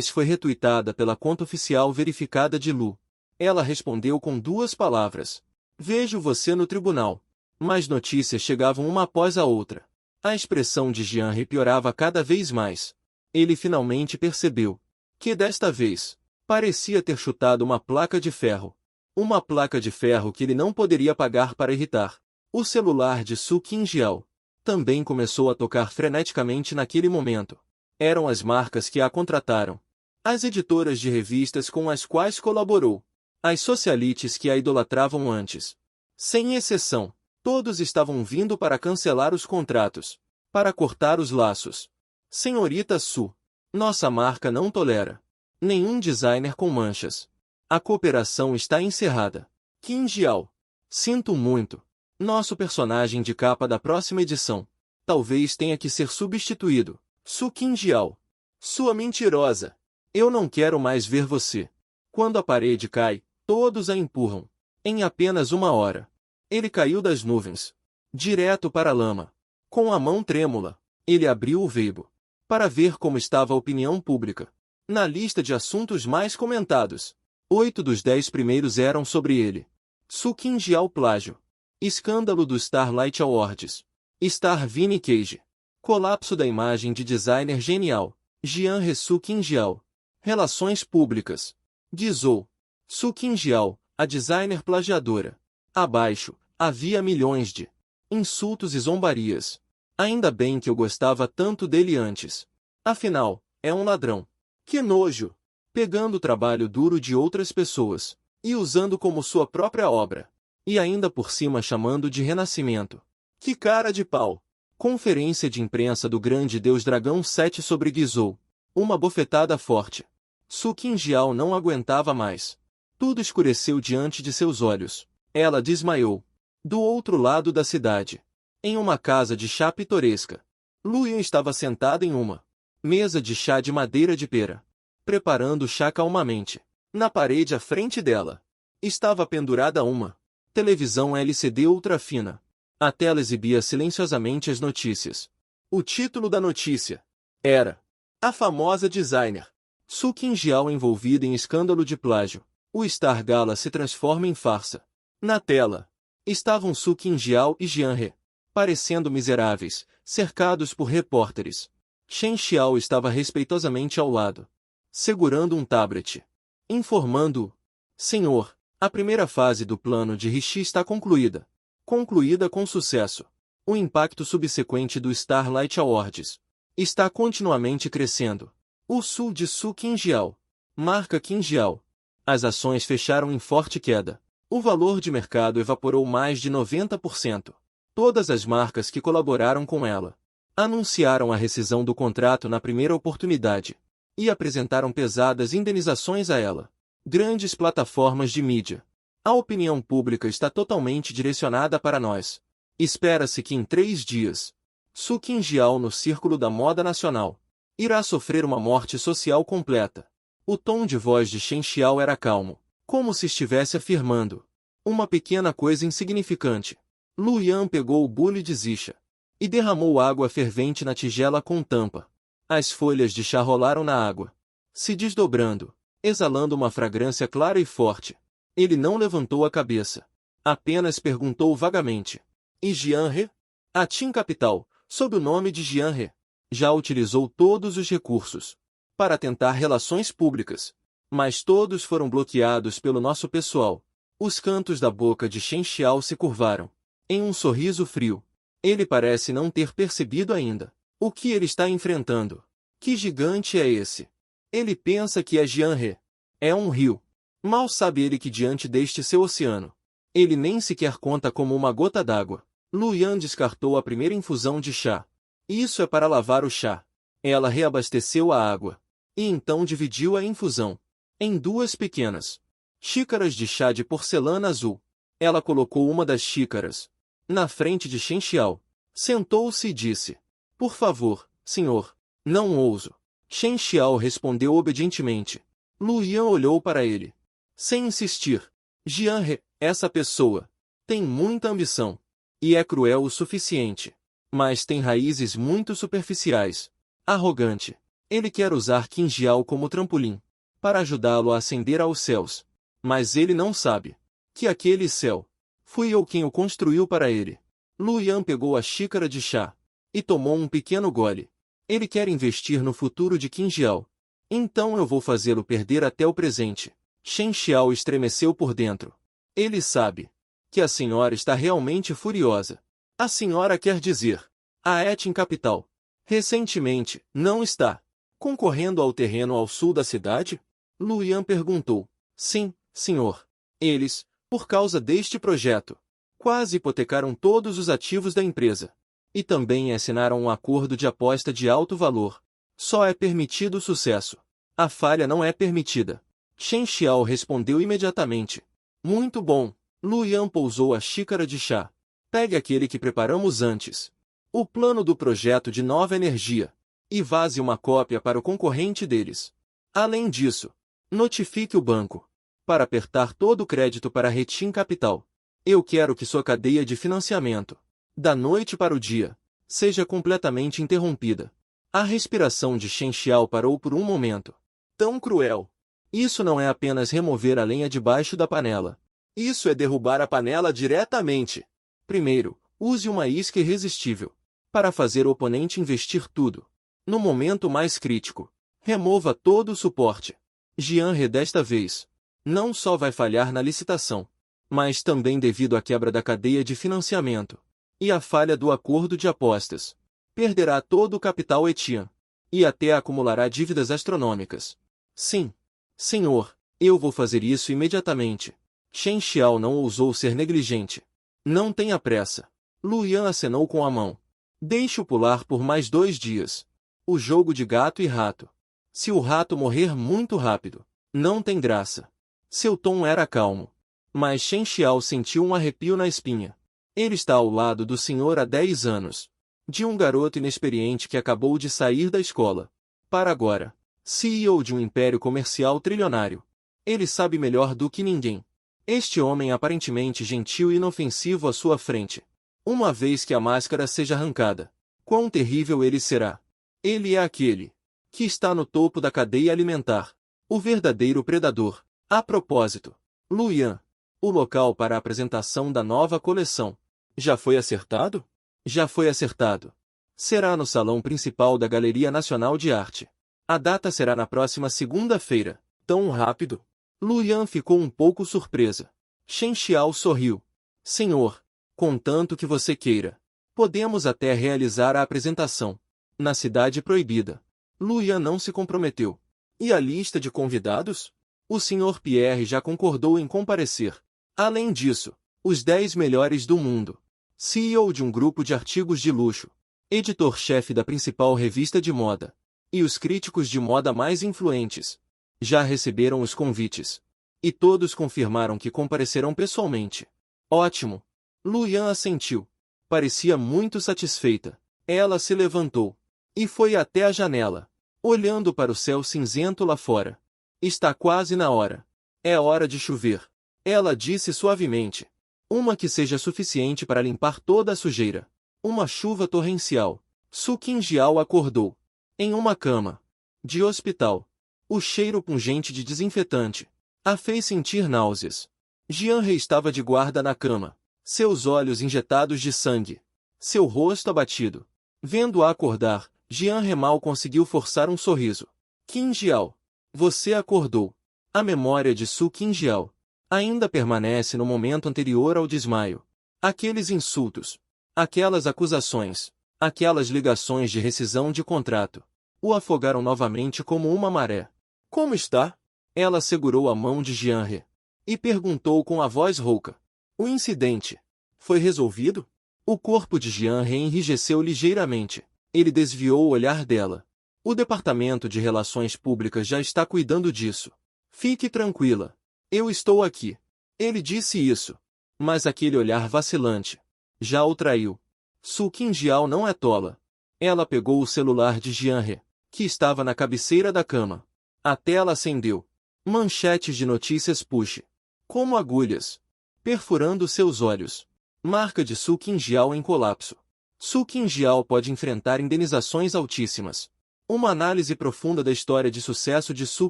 foi retuitada pela conta oficial verificada de Lu. Ela respondeu com 2 palavras. Vejo você no tribunal. Mas notícias chegavam uma após a outra. A expressão de Jian He piorava cada vez mais. Ele finalmente percebeu que desta vez parecia ter chutado uma placa de ferro. Uma placa de ferro que ele não poderia apagar para irritar. O celular de Su Qingjiao também começou a tocar freneticamente naquele momento. Eram as marcas que a contrataram. As editoras de revistas com as quais colaborou. As socialites que a idolatravam antes. Sem exceção, todos estavam vindo para cancelar os contratos, para cortar os laços. Senhorita Su, nossa marca não tolera nenhum designer com manchas. A cooperação está encerrada. Qingjiao. Sinto muito. Nosso personagem de capa da próxima edição talvez tenha que ser substituído. Su Qingjiao. Sua mentirosa. Eu não quero mais ver você. Quando a parede cai, todos a empurram. Em apenas 1 hora. Ele caiu das nuvens, direto para a lama. Com a mão trêmula, ele abriu o Weibo para ver como estava a opinião pública. Na lista de assuntos mais comentados, 8 dos 10 primeiros eram sobre ele. Su Qingjiao plágio. Escândalo do Starlight Awards. Star Vini Cage. Colapso da imagem de designer genial. Jian He Su Qingjiao. Relações públicas. Guizhou. Su Qingjiao, a designer plagiadora. Abaixo, havia milhões de insultos e zombarias. Ainda bem que eu gostava tanto dele antes. Afinal, é um ladrão. Que nojo! Pegando o trabalho duro de outras pessoas e usando como sua própria obra. E ainda por cima chamando de renascimento. Que cara de pau! Conferência de imprensa do grande deus Dragão 7 sobre Guizhou. Uma bofetada forte. Su Qingjiao não aguentava mais. Tudo escureceu diante de seus olhos. Ela desmaiou. Do outro lado da cidade, em uma casa de chá pitoresca, Luyan estava sentada em uma Mesa de chá de madeira de pera. Preparando o chá calmamente. Na parede à frente dela estava pendurada uma televisão LCD ultra fina. A tela exibia silenciosamente as notícias. O título da notícia era: a famosa designer Su Qingjiao envolvida em escândalo de plágio. O Star Gala se transforma em farsa. Na tela estavam Su Qingjiao e Jian He, parecendo miseráveis, cercados por repórteres. Shen Xiao estava respeitosamente ao lado, segurando um tablet, informando-o: Senhor, a primeira fase do plano de Rishi está concluída. Concluída com sucesso. O impacto subsequente do Starlight Awards está continuamente crescendo. O Sul de Su Qingjiao. Marca Qingjiao. As ações fecharam em forte queda. O valor de mercado evaporou mais de 90%. Todas as marcas que colaboraram com ela anunciaram a rescisão do contrato na primeira oportunidade e apresentaram pesadas indenizações a ela. Grandes plataformas de mídia. A opinião pública está totalmente direcionada para nós. Espera-se que em 3 dias, Su Qingjiao no círculo da moda nacional irá sofrer uma morte social completa. O tom de voz de Shen Xiao era calmo, como se estivesse afirmando uma pequena coisa insignificante. Lu Yan pegou o bule de zicha e derramou água fervente na tigela com tampa. As folhas de chá rolaram na água, se desdobrando, exalando uma fragrância clara e forte. Ele não levantou a cabeça. Apenas perguntou vagamente: e Jian He? A Qin Capital, sob o nome de Jian He, já utilizou todos os recursos para tentar relações públicas, mas todos foram bloqueados pelo nosso pessoal. Os cantos da boca de Shen Xiao se curvaram em um sorriso frio. Ele parece não ter percebido ainda o que ele está enfrentando. Que gigante é esse? Ele pensa que é Jian He. É um rio. Mal sabe ele que diante deste seu oceano, ele nem sequer conta como uma gota d'água. Lu Yan descartou a primeira infusão de chá. Isso é para lavar o chá. Ela reabasteceu a água e então dividiu a infusão em 2 pequenas xícaras de chá de porcelana azul. Ela colocou uma das xícaras na frente de Shen Xiao. Sentou-se e disse: por favor, senhor. Não ouso. Shen Xiao respondeu obedientemente. Lu Yan olhou para ele, sem insistir. Jian He, essa pessoa, tem muita ambição. E é cruel o suficiente. Mas tem raízes muito superficiais. Arrogante. Ele quer usar Qingjiao como trampolim para ajudá-lo a ascender aos céus. Mas ele não sabe que aquele céu fui eu quem o construiu para ele. Lu Yan pegou a xícara de chá e tomou um pequeno gole. Ele quer investir no futuro de Qingjiao. Então eu vou fazê-lo perder até o presente. Shen Xiao estremeceu por dentro. Ele sabe que a senhora está realmente furiosa. A senhora quer dizer, a Qin Capital, recentemente, não está concorrendo ao terreno ao sul da cidade? Lu Yan perguntou. Sim, senhor. Eles, por causa deste projeto, quase hipotecaram todos os ativos da empresa. E também assinaram um acordo de aposta de alto valor. Só é permitido o sucesso. A falha não é permitida. Shen Xiao respondeu imediatamente. Muito bom. Lu Yan pousou a xícara de chá. Pegue aquele que preparamos antes. O plano do projeto de nova energia. E vaze uma cópia para o concorrente deles. Além disso, notifique o banco para apertar todo o crédito para a Qin Capital. Eu quero que sua cadeia de financiamento, da noite para o dia, seja completamente interrompida. A respiração de Shen Xiao parou por um momento. Tão cruel. Isso não é apenas remover a lenha debaixo da panela. Isso é derrubar a panela diretamente. Primeiro, use uma isca irresistível para fazer o oponente investir tudo. No momento mais crítico, remova todo o suporte. Jian He desta vez não só vai falhar na licitação, mas também devido à quebra da cadeia de financiamento e à falha do acordo de apostas. Perderá todo o capital Etian e até acumulará dívidas astronômicas. Sim, senhor, eu vou fazer isso imediatamente. Shen Xiao não ousou ser negligente. Não tenha pressa. Lu Yan acenou com a mão. Deixe-o pular por mais 2 dias. O jogo de gato e rato. Se o rato morrer muito rápido, não tem graça. Seu tom era calmo. Mas Shen Xiao sentiu um arrepio na espinha. Ele está ao lado do senhor há 10 anos. De um garoto inexperiente que acabou de sair da escola. Para agora. CEO de um império comercial trilionário. Ele sabe melhor do que ninguém. Este homem aparentemente gentil e inofensivo à sua frente. Uma vez que a máscara seja arrancada, quão terrível ele será. Ele é aquele que está no topo da cadeia alimentar. O verdadeiro predador. A propósito, Luyan, o local para a apresentação da nova coleção. Já foi acertado? Já foi acertado. Será no salão principal da Galeria Nacional de Arte. A data será na próxima segunda-feira. Tão rápido? Luyan ficou um pouco surpresa. Shen Xiao sorriu. Senhor, contanto que você queira, podemos até realizar a apresentação. Na Cidade Proibida. Luyan não se comprometeu. E a lista de convidados? O Sr. Pierre já concordou em comparecer. Além disso, os 10 melhores do mundo. CEO de um grupo de artigos de luxo. Editor-chefe da principal revista de moda. E os críticos de moda mais influentes. Já receberam os convites. E todos confirmaram que comparecerão pessoalmente. Ótimo. Luyan assentiu. Parecia muito satisfeita. Ela se levantou. E foi até a janela, olhando para o céu cinzento lá fora. Está quase na hora. É hora de chover. Ela disse suavemente. Uma que seja suficiente para limpar toda a sujeira. Uma chuva torrencial. Su Qingjiao acordou. Em uma cama. De hospital. O cheiro pungente de desinfetante a fez sentir náuseas. Jianhe estava de guarda na cama. Seus olhos injetados de sangue. Seu rosto abatido. Vendo-a acordar, Jianhe mal conseguiu forçar um sorriso. Qingjiao. Você acordou. A memória de Su Qingjiao ainda permanece no momento anterior ao desmaio. Aqueles insultos. Aquelas acusações. Aquelas ligações de rescisão de contrato. O afogaram novamente como uma maré. Como está? Ela segurou a mão de Jianhe. E perguntou com a voz rouca. O incidente foi resolvido? O corpo de Jianhe enrijeceu ligeiramente. Ele desviou o olhar dela. O Departamento de Relações Públicas já está cuidando disso. Fique tranquila. Eu estou aqui. Ele disse isso. Mas aquele olhar vacilante já o traiu. Su Qingjiao não é tola. Ela pegou o celular de Jianhe, que estava na cabeceira da cama. A tela acendeu. Manchetes de notícias push. Como agulhas. Perfurando seus olhos. Marca de Su Qingjiao em colapso. Su Qingjiao pode enfrentar indenizações altíssimas. Uma análise profunda da história de sucesso de Su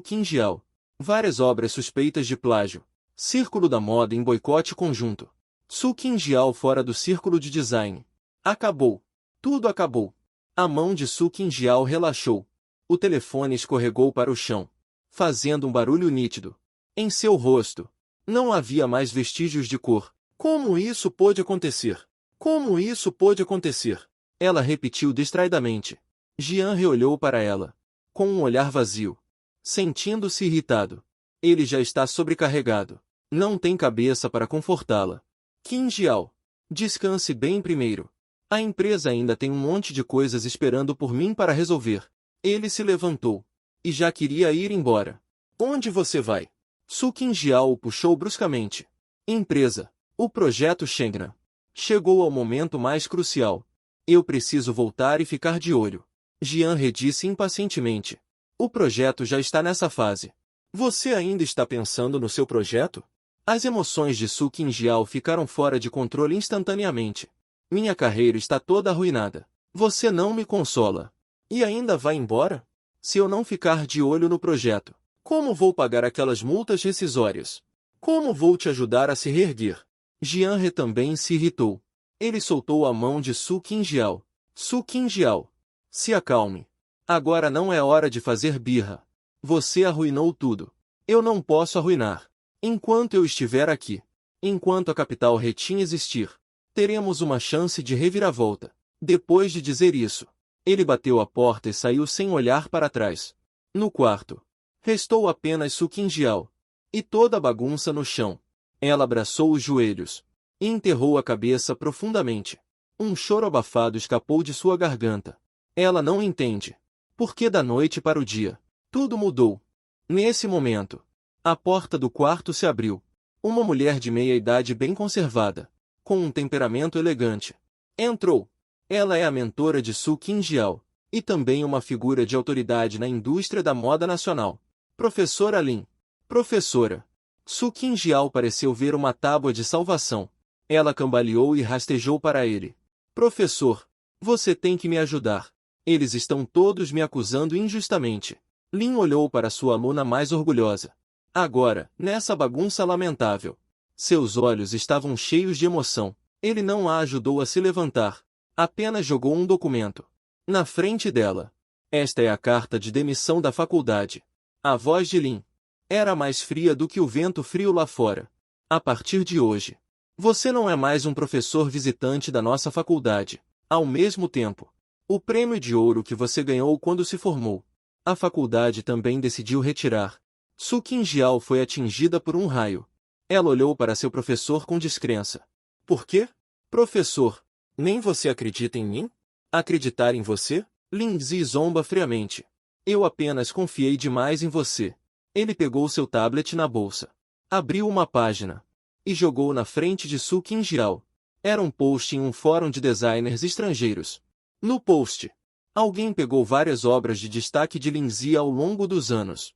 Qingjiao. Várias obras suspeitas de plágio. Círculo da moda em boicote conjunto. Su Qingjiao fora do círculo de design. Acabou. Tudo acabou. A mão de Su Qingjiao relaxou. O telefone escorregou para o chão, fazendo um barulho nítido. Em seu rosto, não havia mais vestígios de cor. Como isso pôde acontecer? Como isso pôde acontecer? Ela repetiu distraidamente. Jianhe olhou para ela, com um olhar vazio, sentindo-se irritado. Ele já está sobrecarregado. Não tem cabeça para confortá-la. Qingjiao, descanse bem primeiro. A empresa ainda tem um monte de coisas esperando por mim para resolver. Ele se levantou. E já queria ir embora. Onde você vai? Su Qingjiao o puxou bruscamente. Empresa. O projeto Shengnan. Chegou ao momento mais crucial. Eu preciso voltar e ficar de olho. Jianhe disse impacientemente. O projeto já está nessa fase. Você ainda está pensando no seu projeto? As emoções de Su Qingjiao ficaram fora de controle instantaneamente. Minha carreira está toda arruinada. Você não me consola. E ainda vai embora? Se eu não ficar de olho no projeto, como vou pagar aquelas multas rescisórias? Como vou te ajudar a se reerguer? Jianhe também se irritou. Ele soltou a mão de Su Qingjiao. Su Qingjiao, se acalme. Agora não é hora de fazer birra. Você arruinou tudo. Eu não posso arruinar. Enquanto eu estiver aqui, enquanto a capital Retin existir, teremos uma chance de reviravolta. Depois de dizer isso, ele bateu a porta e saiu sem olhar para trás. No quarto, restou apenas Su Qingjiao. E toda a bagunça no chão. Ela abraçou os joelhos. E enterrou a cabeça profundamente. Um choro abafado escapou de sua garganta. Ela não entende. Porque da noite para o dia, tudo mudou. Nesse momento, a porta do quarto se abriu. Uma mulher de meia-idade bem conservada, com um temperamento elegante, entrou. Ela é a mentora de Su Qingjiao. e também uma figura de autoridade na indústria da moda nacional. Professora Lin. Professora. Su Qingjiao pareceu ver uma tábua de salvação. Ela cambaleou e rastejou para ele. Professor, você tem que me ajudar. Eles estão todos me acusando injustamente. Lin olhou para sua aluna mais orgulhosa. Agora, nessa bagunça lamentável. Seus olhos estavam cheios de emoção. Ele não a ajudou a se levantar. Apenas jogou um documento na frente dela. Esta é a carta de demissão da faculdade. A voz de Lin era mais fria do que o vento frio lá fora. A partir de hoje, você não é mais um professor visitante da nossa faculdade. Ao mesmo tempo, o prêmio de ouro que você ganhou quando se formou, a faculdade também decidiu retirar. Su Qingjiao foi atingida por um raio. Ela olhou para seu professor com descrença. Por quê? Professor, nem você acredita em mim? Acreditar em você? Lin Zi zomba friamente. Eu apenas confiei demais em você. Ele pegou seu tablet na bolsa, abriu uma página e jogou na frente de Su Qingjiao. Era um post em um fórum de designers estrangeiros. No post, alguém pegou várias obras de destaque de Lin Zi ao longo dos anos.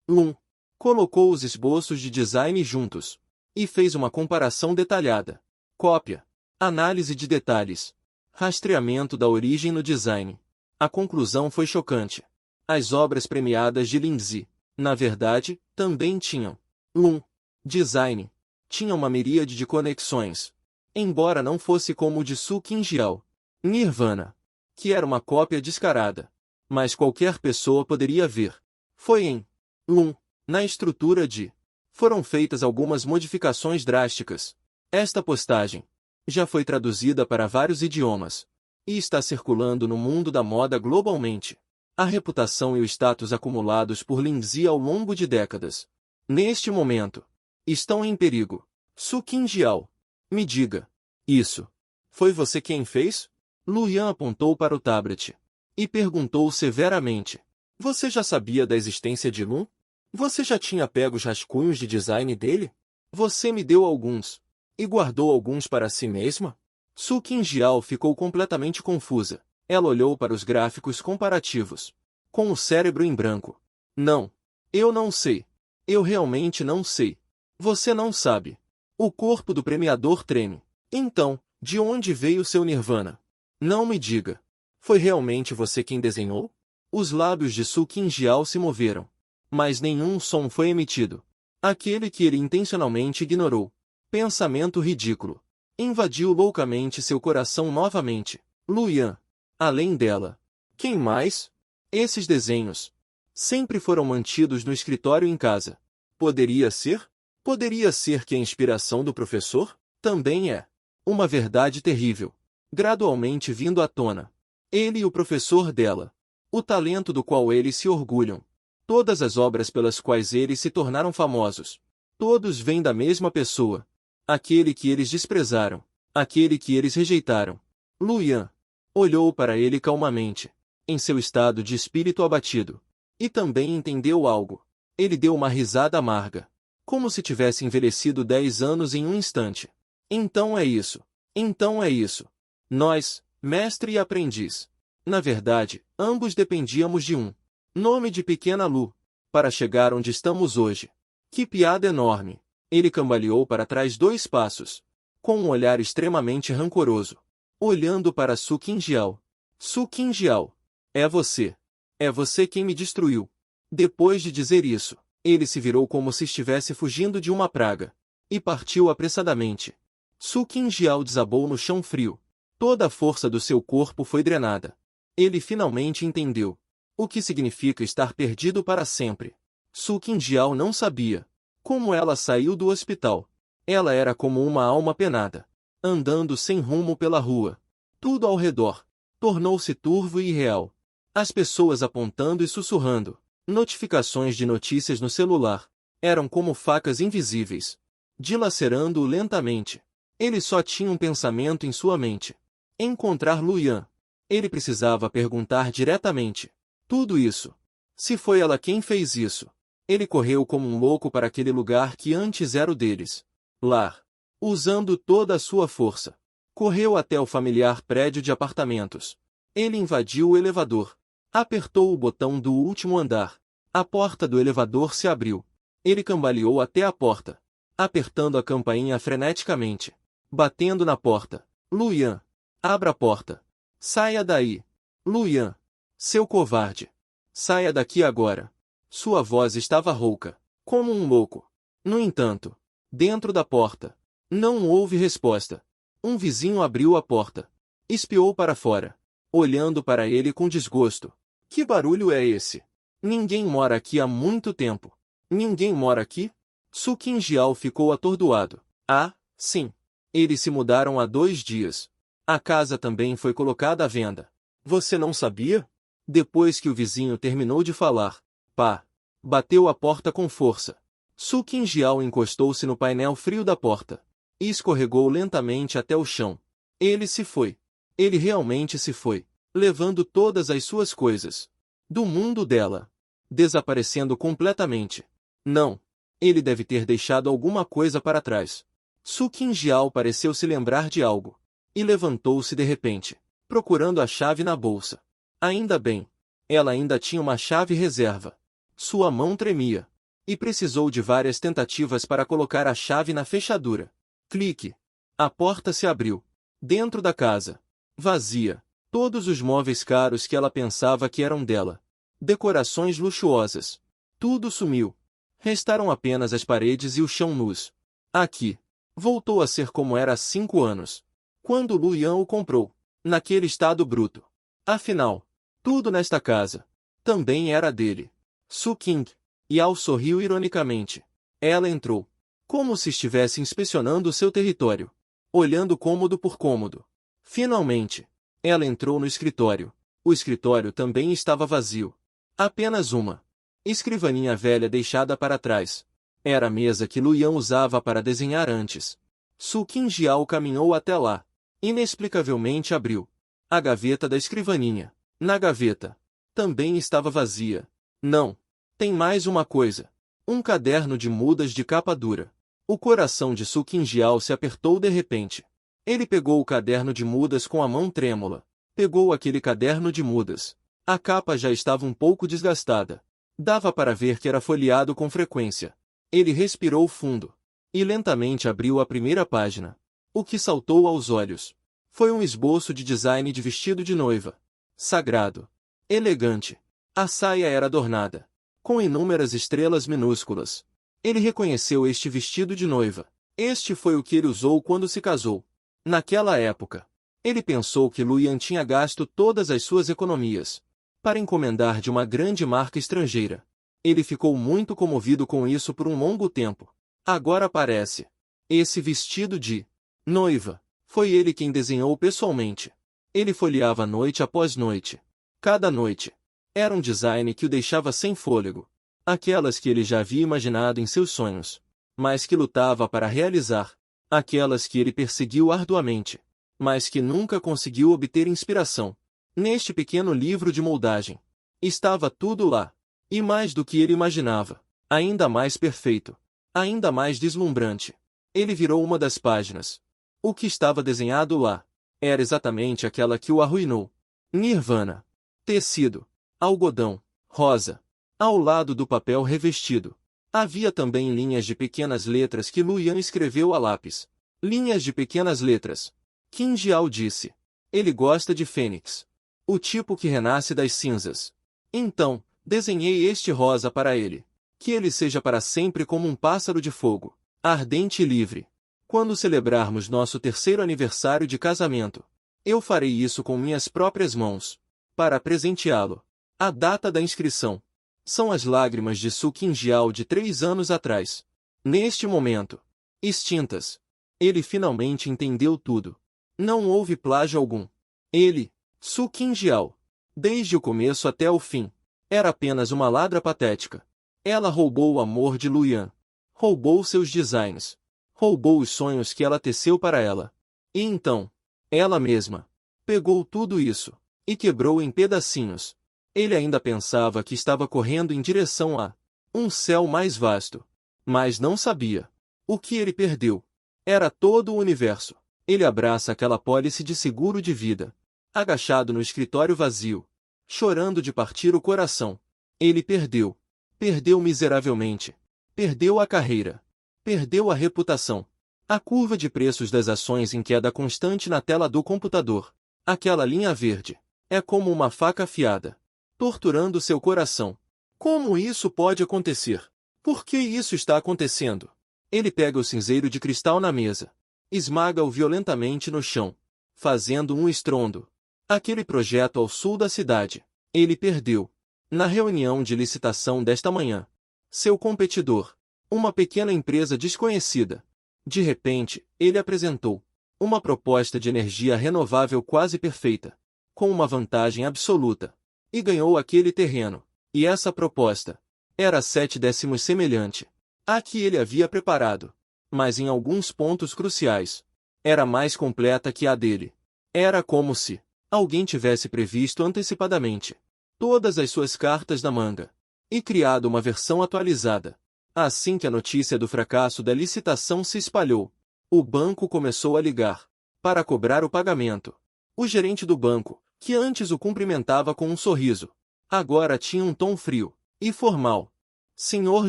Lun colocou os esboços de design juntos e fez uma comparação detalhada. Cópia, análise de detalhes, rastreamento da origem no design. A conclusão foi chocante. As obras premiadas de Lin Zi, na verdade, também tinham Lun design. Tinha uma miríade de conexões, embora não fosse como o de Su Qingjiao. Nirvana, que era uma cópia descarada, mas qualquer pessoa poderia ver. Foi em Lun, na estrutura de. Foram feitas algumas modificações drásticas. Esta postagem já foi traduzida para vários idiomas e está circulando no mundo da moda globalmente. A reputação e o status acumulados por Lin Zi ao longo de décadas, neste momento, estão em perigo. Su Qingjiao, me diga, isso foi você quem fez? Lu Yan apontou para o tablet e perguntou severamente. Você já sabia da existência de Lun? Você já tinha pego os rascunhos de design dele? Você me deu alguns e guardou alguns para si mesma? Su Qingjiao ficou completamente confusa. Ela olhou para os gráficos comparativos, com o cérebro em branco. Não, eu não sei. Eu realmente não sei. Você não sabe. O corpo do premiador treme. Então, de onde veio seu Nirvana? Não me diga. Foi realmente você quem desenhou? Os lábios de Su Qingjiao se moveram, mas nenhum som foi emitido. Aquele que ele intencionalmente ignorou. Pensamento ridículo. Invadiu loucamente seu coração novamente. Lu Yan. Além dela. Quem mais? Esses desenhos sempre foram mantidos no escritório em casa. Poderia ser? Poderia ser que a inspiração do professor também é uma verdade terrível, gradualmente vindo à tona. Ele e o professor dela. O talento do qual eles se orgulham. Todas as obras pelas quais eles se tornaram famosos. Todos vêm da mesma pessoa. Aquele que eles desprezaram. Aquele que eles rejeitaram. Lu Yan olhou para ele calmamente, em seu estado de espírito abatido. E também entendeu algo. Ele deu uma risada amarga, como se tivesse envelhecido 10 anos em um instante. Então é isso. Então é isso. Nós, mestre e aprendiz. Na verdade, ambos dependíamos de um nome de pequena Lu, para chegar onde estamos hoje. Que piada enorme. Ele cambaleou para trás 2 passos, com um olhar extremamente rancoroso, olhando para Su Qingjiao. Su Qingjiao, é você. É você quem me destruiu. Depois de dizer isso, ele se virou como se estivesse fugindo de uma praga, e partiu apressadamente. Su Qingjiao desabou no chão frio. Toda a força do seu corpo foi drenada. Ele finalmente entendeu o que significa estar perdido para sempre. Su Qingjiao não sabia como ela saiu do hospital. Ela era como uma alma penada, andando sem rumo pela rua. Tudo ao redor tornou-se turvo e irreal. As pessoas apontando e sussurrando. Notificações de notícias no celular eram como facas invisíveis, dilacerando-o lentamente. Ele só tinha um pensamento em sua mente: encontrar Lu Yan. Ele precisava perguntar diretamente tudo isso. Se foi ela quem fez isso. Ele correu como um louco para aquele lugar que antes era o deles. Lar. Usando toda a sua força. Correu até o familiar prédio de apartamentos. Ele invadiu o elevador. Apertou o botão do último andar. A porta do elevador se abriu. Ele cambaleou até a porta, apertando a campainha freneticamente, batendo na porta. Luian, abra a porta. Saia daí. Luian, seu covarde. Saia daqui agora. Sua voz estava rouca, como um louco. No entanto, dentro da porta, não houve resposta. Um vizinho abriu a porta. Espiou para fora, olhando para ele com desgosto. Que barulho é esse? Ninguém mora aqui há muito tempo. Ninguém mora aqui? Su Qingjiao ficou atordoado. Ah, sim. Eles se mudaram há 2 dias. A casa também foi colocada à venda. Você não sabia? Depois que o vizinho terminou de falar, pá, bateu a porta com força. Su Qingjiao encostou-se no painel frio da porta e escorregou lentamente até o chão. Ele se foi. Ele realmente se foi, levando todas as suas coisas do mundo dela, desaparecendo completamente. Não. Ele deve ter deixado alguma coisa para trás. Su Qingjiao pareceu se lembrar de algo e levantou-se de repente, procurando a chave na bolsa. Ainda bem. Ela ainda tinha uma chave reserva. Sua mão tremia e precisou de várias tentativas para colocar a chave na fechadura. Clique. A porta se abriu. Dentro da casa, vazia, todos os móveis caros que ela pensava que eram dela, decorações luxuosas, tudo sumiu. Restaram apenas as paredes e o chão nus. Aqui, voltou a ser como era há 5 anos, quando Luian o comprou, naquele estado bruto. Afinal, tudo nesta casa também era dele. Su Qing. Yao sorriu ironicamente. Ela entrou, como se estivesse inspecionando o seu território, olhando cômodo por cômodo. Finalmente, ela entrou no escritório. O escritório também estava vazio. Apenas uma escrivaninha velha deixada para trás. Era a mesa que Luian usava para desenhar antes. Su Qingjiao caminhou até lá. Inexplicavelmente abriu a gaveta da escrivaninha. Na gaveta também estava vazia. Não. Tem mais uma coisa. Um caderno de mudas de capa dura. O coração de Su Qingjiao se apertou de repente. Ele pegou o caderno de mudas com a mão trêmula. Pegou aquele caderno de mudas. A capa já estava um pouco desgastada. Dava para ver que era folheado com frequência. Ele respirou fundo e lentamente abriu a primeira página. O que saltou aos olhos foi um esboço de design de vestido de noiva. Sagrado. Elegante. A saia era adornada com inúmeras estrelas minúsculas. Ele reconheceu este vestido de noiva. Este foi o que ele usou quando se casou. Naquela época, ele pensou que Luian tinha gasto todas as suas economias para encomendar de uma grande marca estrangeira. Ele ficou muito comovido com isso por um longo tempo. Agora parece. Esse vestido de noiva foi ele quem desenhou pessoalmente. Ele folheava noite após noite. Cada noite era um design que o deixava sem fôlego. Aquelas que ele já havia imaginado em seus sonhos, mas que lutava para realizar. Aquelas que ele perseguiu arduamente, mas que nunca conseguiu obter inspiração. Neste pequeno livro de moldagem, estava tudo lá. E mais do que ele imaginava. Ainda mais perfeito. Ainda mais deslumbrante. Ele virou uma das páginas. O que estava desenhado lá era exatamente aquela que o arruinou. Nirvana. Tecido. Algodão. Rosa. Ao lado do papel revestido, havia também linhas de pequenas letras que Luian escreveu a lápis. Linhas de pequenas letras. Qingjiao disse. Ele gosta de fênix. O tipo que renasce das cinzas. Então, desenhei este rosa para ele. Que ele seja para sempre como um pássaro de fogo, ardente e livre. Quando celebrarmos nosso 3º aniversário de casamento, eu farei isso com minhas próprias mãos, para presenteá-lo. A data da inscrição são as lágrimas de Su Qingjiao de 3 anos atrás. Neste momento, extintas, ele finalmente entendeu tudo. Não houve plágio algum. Ele, Su Qingjiao, desde o começo até o fim, era apenas uma ladra patética. Ela roubou o amor de Luian. Roubou seus designs. Roubou os sonhos que ela teceu para ela. E então, ela mesma pegou tudo isso e quebrou em pedacinhos. Ele ainda pensava que estava correndo em direção a um céu mais vasto. Mas não sabia. O que ele perdeu era todo o universo. Ele abraça aquela pólice de seguro de vida agachado no escritório vazio, chorando de partir o coração. Ele perdeu. Perdeu miseravelmente. Perdeu a carreira. Perdeu a reputação. A curva de preços das ações em queda constante na tela do computador. Aquela linha verde. É como uma faca afiada, torturando seu coração. Como isso pode acontecer? Por que isso está acontecendo? Ele pega o cinzeiro de cristal na mesa. Esmaga-o violentamente no chão, fazendo um estrondo. Aquele projeto ao sul da cidade. Ele perdeu. Na reunião de licitação desta manhã. Seu competidor. Uma pequena empresa desconhecida. De repente, ele apresentou uma proposta de energia renovável quase perfeita, com uma vantagem absoluta. E ganhou aquele terreno. E essa proposta era 7/10 semelhante à que ele havia preparado, mas em alguns pontos cruciais era mais completa que a dele. Era como se alguém tivesse previsto antecipadamente todas as suas cartas na manga e criado uma versão atualizada. Assim que a notícia do fracasso da licitação se espalhou, o banco começou a ligar para cobrar o pagamento. O gerente do banco, que antes o cumprimentava com um sorriso, agora tinha um tom frio e formal. Senhor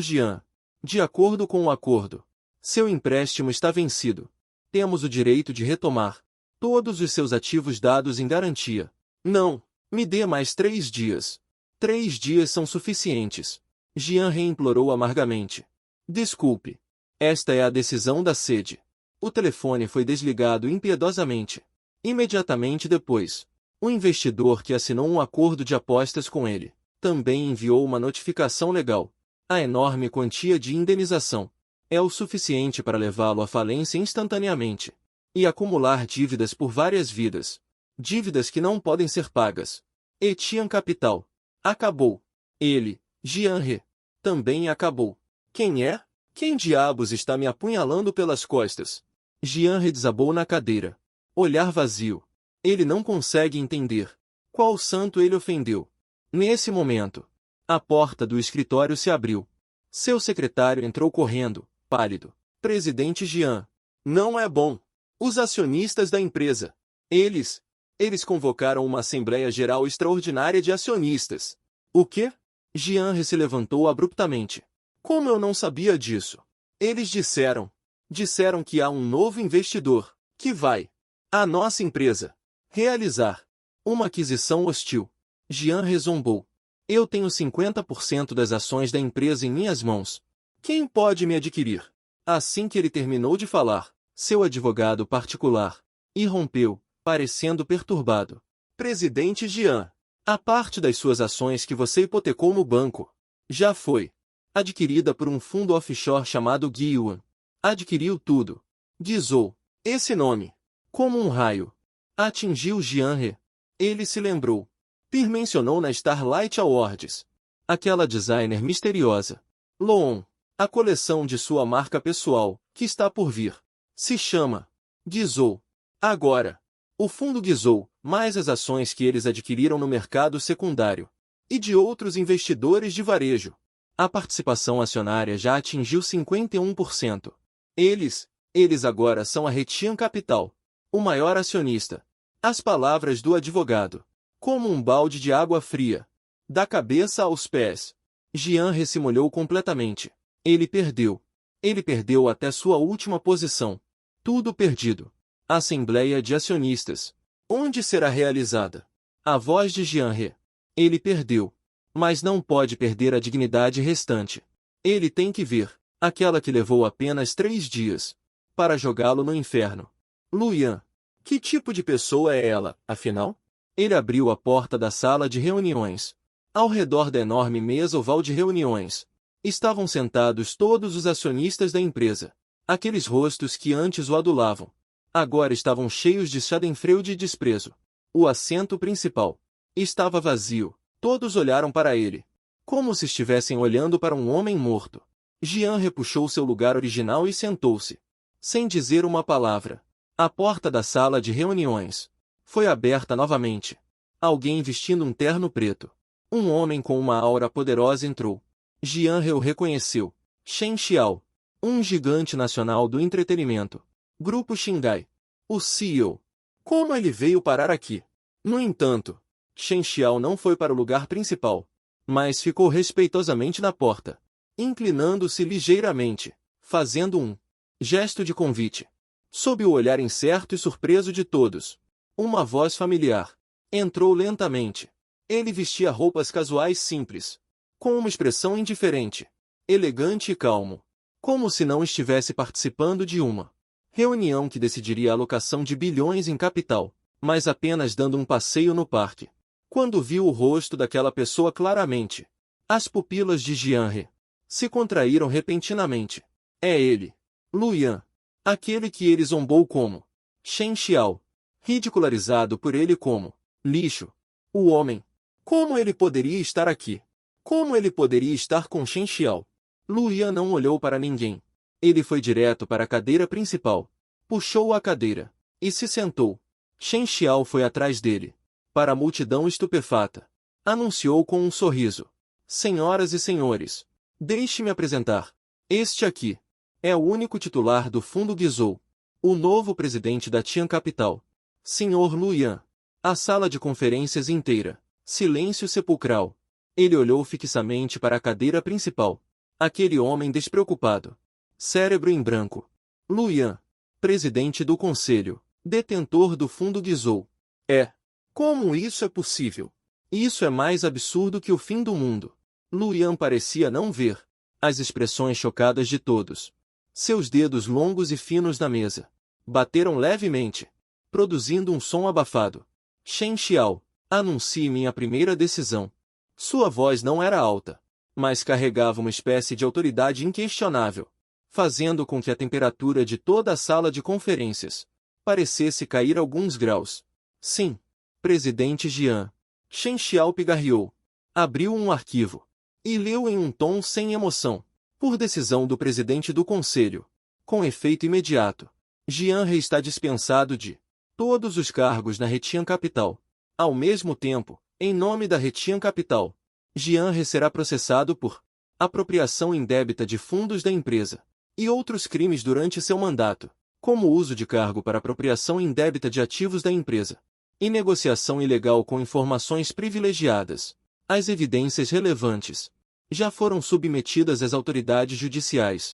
Jean, de acordo com o acordo, seu empréstimo está vencido. Temos o direito de retomar todos os seus ativos dados em garantia. Não, me dê mais 3 dias. 3 dias são suficientes. Jean reimplorou amargamente. Desculpe. Esta é a decisão da sede. O telefone foi desligado impiedosamente. Imediatamente depois, o investidor que assinou um acordo de apostas com ele também enviou uma notificação legal. A enorme quantia de indenização é o suficiente para levá-lo à falência instantaneamente e acumular dívidas por várias vidas. Dívidas que não podem ser pagas. Etienne Capital. Acabou. Ele, Jean Ré, também acabou. Quem é? Quem diabos está me apunhalando pelas costas? Jean Ré desabou na cadeira. Olhar vazio. Ele não consegue entender qual santo ele ofendeu. Nesse momento, a porta do escritório se abriu. Seu secretário entrou correndo, pálido. Presidente Jean. Não é bom. Os acionistas da empresa. Eles convocaram uma Assembleia Geral Extraordinária de Acionistas. O quê? Jean se levantou abruptamente. Como eu não sabia disso? Eles disseram que há um novo investidor, que vai, a nossa empresa, realizar uma aquisição hostil. Jean zombou. Eu tenho 50% das ações da empresa em minhas mãos. Quem pode me adquirir? Assim que ele terminou de falar, seu advogado particular irrompeu, parecendo perturbado. Presidente Jean, a parte das suas ações que você hipotecou no banco já foi adquirida por um fundo offshore chamado Guiyuan. Adquiriu tudo. Guizhou. Esse nome, como um raio, atingiu Jean Ré. Ele se lembrou. Pierre mencionou na Starlight Awards. Aquela designer misteriosa. Loon. A coleção de sua marca pessoal, que está por vir, se chama Guizhou. Agora, o fundo Guizhou, mais as ações que eles adquiriram no mercado secundário, e de outros investidores de varejo. A participação acionária já atingiu 51%. Eles agora são a Etienne Capital, o maior acionista. As palavras do advogado, como um balde de água fria, da cabeça aos pés. Jean se molhou completamente. Ele perdeu. Ele perdeu até sua última posição. Tudo perdido. Assembleia de acionistas. Onde será realizada? A voz de Jean Ré. Ele perdeu. Mas não pode perder a dignidade restante. Ele tem que ver aquela que levou apenas 3 dias para jogá-lo no inferno. Luyan. Que tipo de pessoa é ela, afinal? Ele abriu a porta da sala de reuniões. Ao redor da enorme mesa oval de reuniões, estavam sentados todos os acionistas da empresa. Aqueles rostos que antes o adulavam, agora estavam cheios de schadenfreude e desprezo. O assento principal estava vazio. Todos olharam para ele, como se estivessem olhando para um homem morto. Jean repuxou seu lugar original e sentou-se, sem dizer uma palavra. A porta da sala de reuniões foi aberta novamente. Alguém vestindo um terno preto, um homem com uma aura poderosa entrou. Jean o reconheceu. Shen Xiao, um gigante nacional do entretenimento. Grupo Xingai. O CEO. Como ele veio parar aqui? No entanto, Shen Xiao não foi para o lugar principal, mas ficou respeitosamente na porta, inclinando-se ligeiramente, fazendo um gesto de convite. Sob o olhar incerto e surpreso de todos, uma voz familiar entrou lentamente. Ele vestia roupas casuais simples, com uma expressão indiferente, elegante e calmo, como se não estivesse participando de uma reunião que decidiria a alocação de bilhões em capital, mas apenas dando um passeio no parque. Quando viu o rosto daquela pessoa claramente, as pupilas de Jianhe se contraíram repentinamente. É ele, Luyan, aquele que ele zombou como Shen Xiao, ridicularizado por ele como lixo. O homem. Como ele poderia estar aqui? Como ele poderia estar com Shen Xiao? Luyan não olhou para ninguém. Ele foi direto para a cadeira principal, puxou a cadeira e se sentou. Shen Xiao foi atrás dele. Para a multidão estupefata, anunciou com um sorriso: Senhoras e senhores, deixe-me apresentar. Este aqui é o único titular do Fundo Guizhou, o novo presidente da Tian Capital, Sr. Luyan. A sala de conferências inteira, silêncio sepulcral. Ele olhou fixamente para a cadeira principal. Aquele homem despreocupado, cérebro em branco. Luyan, presidente do conselho, detentor do Fundo Guizhou. Como isso é possível? Isso é mais absurdo que o fim do mundo. Luyan parecia não ver as expressões chocadas de todos. Seus dedos longos e finos na mesa bateram levemente, produzindo um som abafado. Shen Xiao, anuncie minha primeira decisão. Sua voz não era alta, mas carregava uma espécie de autoridade inquestionável, fazendo com que a temperatura de toda a sala de conferências parecesse cair alguns graus. Sim, presidente Jian. Shen Xiao pigarreou. Abriu um arquivo e leu em um tom sem emoção. Por decisão do presidente do conselho, com efeito imediato, Jian He está dispensado de todos os cargos na Retian Capital. Ao mesmo tempo, em nome da Retian Capital, Jian He será processado por apropriação indébita de fundos da empresa e outros crimes durante seu mandato, como uso de cargo para apropriação indébita de ativos da empresa e negociação ilegal com informações privilegiadas. As evidências relevantes já foram submetidas às autoridades judiciais.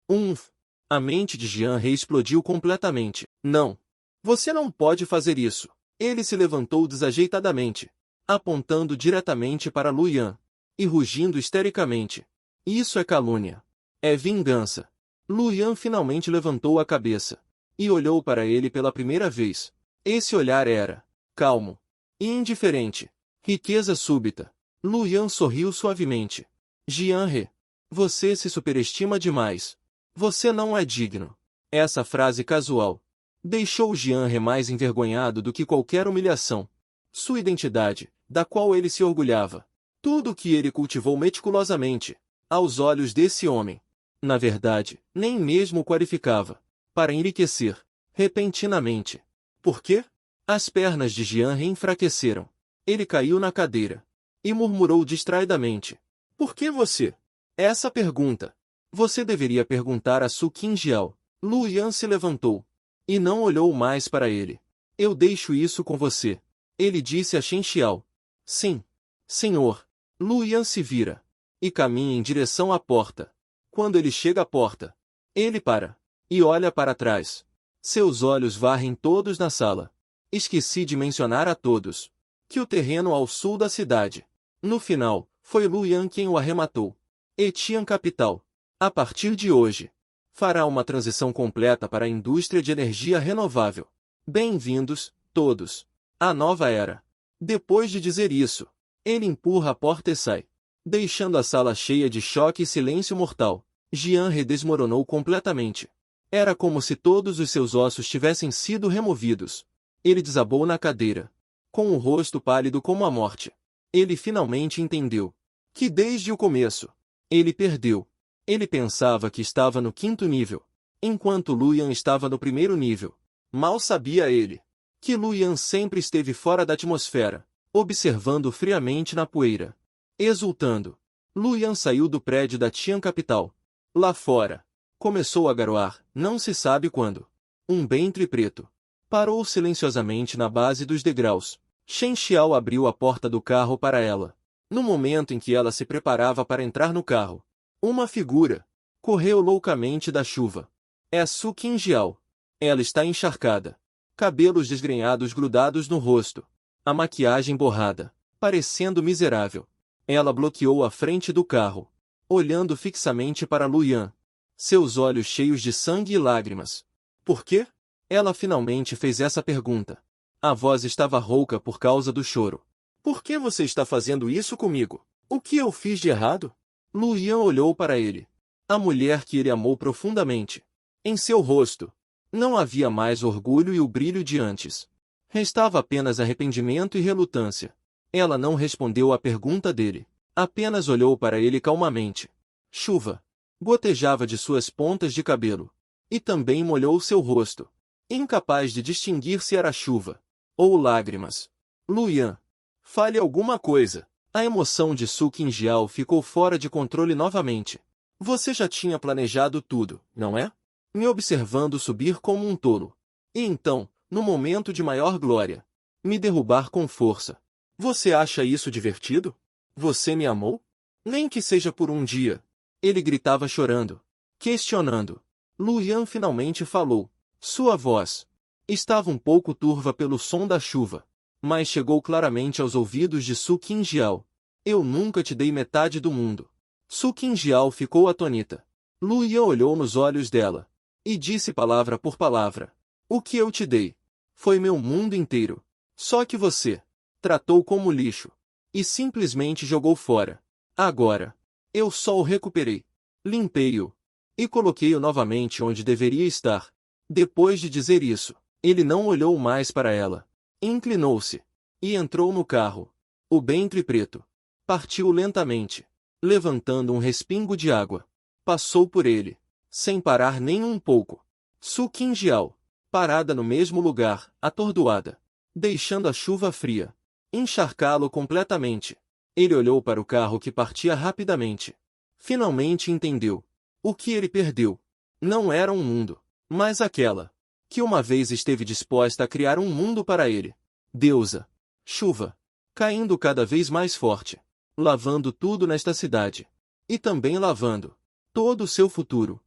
A mente de Jian He explodiu completamente. Não! Você não pode fazer isso! Ele se levantou desajeitadamente, apontando diretamente para Luyan, e rugindo histericamente. Isso é calúnia. É vingança. Luyan finalmente levantou a cabeça e olhou para ele pela primeira vez. Esse olhar era calmo e indiferente. Riqueza súbita. Luyan sorriu suavemente. Jian He, você se superestima demais. Você não é digno. Essa frase casual deixou Jian He mais envergonhado do que qualquer humilhação. Sua identidade, da qual ele se orgulhava, tudo o que ele cultivou meticulosamente, aos olhos desse homem, na verdade, nem mesmo o qualificava para enriquecer repentinamente. Por quê? As pernas de Jian He enfraqueceram. Ele caiu na cadeira e murmurou distraidamente: Por que você? Essa pergunta você deveria perguntar a Su Qingjiao. Luyan se levantou e não olhou mais para ele. Eu deixo isso com você. Ele disse a Shen Xiao. Sim, senhor. Luyan se vira e caminha em direção à porta. Quando ele chega à porta, ele para e olha para trás. Seus olhos varrem todos na sala. Esqueci de mencionar a todos que o terreno ao sul da cidade, no final, foi Luyan quem o arrematou. Etian Capital, a partir de hoje, fará uma transição completa para a indústria de energia renovável. Bem-vindos, todos, à nova era. Depois de dizer isso, ele empurra a porta e sai, deixando a sala cheia de choque e silêncio mortal. Jian He desmoronou completamente. Era como se todos os seus ossos tivessem sido removidos. Ele desabou na cadeira, com o rosto pálido como a morte. Ele finalmente entendeu que desde o começo, ele perdeu. Ele pensava que estava no 5º nível, enquanto Luyan estava no 1º nível. Mal sabia ele que Luyan sempre esteve fora da atmosfera, observando friamente na poeira. Exultando, Luyan saiu do prédio da Tian Capital. Lá fora, começou a garoar, não se sabe quando. Um ventre preto parou silenciosamente na base dos degraus. Shen Xiao abriu a porta do carro para ela. No momento em que ela se preparava para entrar no carro, uma figura correu loucamente da chuva. É Su Qingjiao. Ela está encharcada. Cabelos desgrenhados grudados no rosto. A maquiagem borrada, parecendo miserável. Ela bloqueou a frente do carro, olhando fixamente para Lu Yan. Seus olhos cheios de sangue e lágrimas. Por quê? Ela finalmente fez essa pergunta. A voz estava rouca por causa do choro. Por que você está fazendo isso comigo? O que eu fiz de errado? Lu Yan olhou para ele. A mulher que ele amou profundamente. Em seu rosto, não havia mais orgulho e o brilho de antes. Restava apenas arrependimento e relutância. Ela não respondeu à pergunta dele. Apenas olhou para ele calmamente. Chuva gotejava de suas pontas de cabelo. E também molhou seu rosto. Incapaz de distinguir se era chuva ou lágrimas. Lu Yan, fale alguma coisa. A emoção de Su Qingjiao ficou fora de controle novamente. Você já tinha planejado tudo, não é? Me observando subir como um tolo. E então, no momento de maior glória, me derrubar com força. Você acha isso divertido? Você me amou? Nem que seja por um dia. Ele gritava chorando, questionando. Lu Yan finalmente falou. Sua voz estava um pouco turva pelo som da chuva, mas chegou claramente aos ouvidos de Su Qingjiao. Eu nunca te dei metade do mundo. Su Qingjiao ficou atônita. Lu Yan olhou nos olhos dela e disse palavra por palavra. O que eu te dei foi meu mundo inteiro. Só que você tratou como lixo e simplesmente jogou fora. Agora, eu só o recuperei, limpei-o e coloquei-o novamente onde deveria estar. Depois de dizer isso, ele não olhou mais para ela. Inclinou-se e entrou no carro. O Bentley preto partiu lentamente, levantando um respingo de água. Passou por ele, sem parar nem um pouco. Su Qingjiao, parada no mesmo lugar, atordoada, deixando a chuva fria encharcá-lo completamente. Ele olhou para o carro que partia rapidamente. Finalmente entendeu. O que ele perdeu não era um mundo, mas aquela que uma vez esteve disposta a criar um mundo para ele. Deusa. Chuva caindo cada vez mais forte, lavando tudo nesta cidade. E também lavando todo o seu futuro.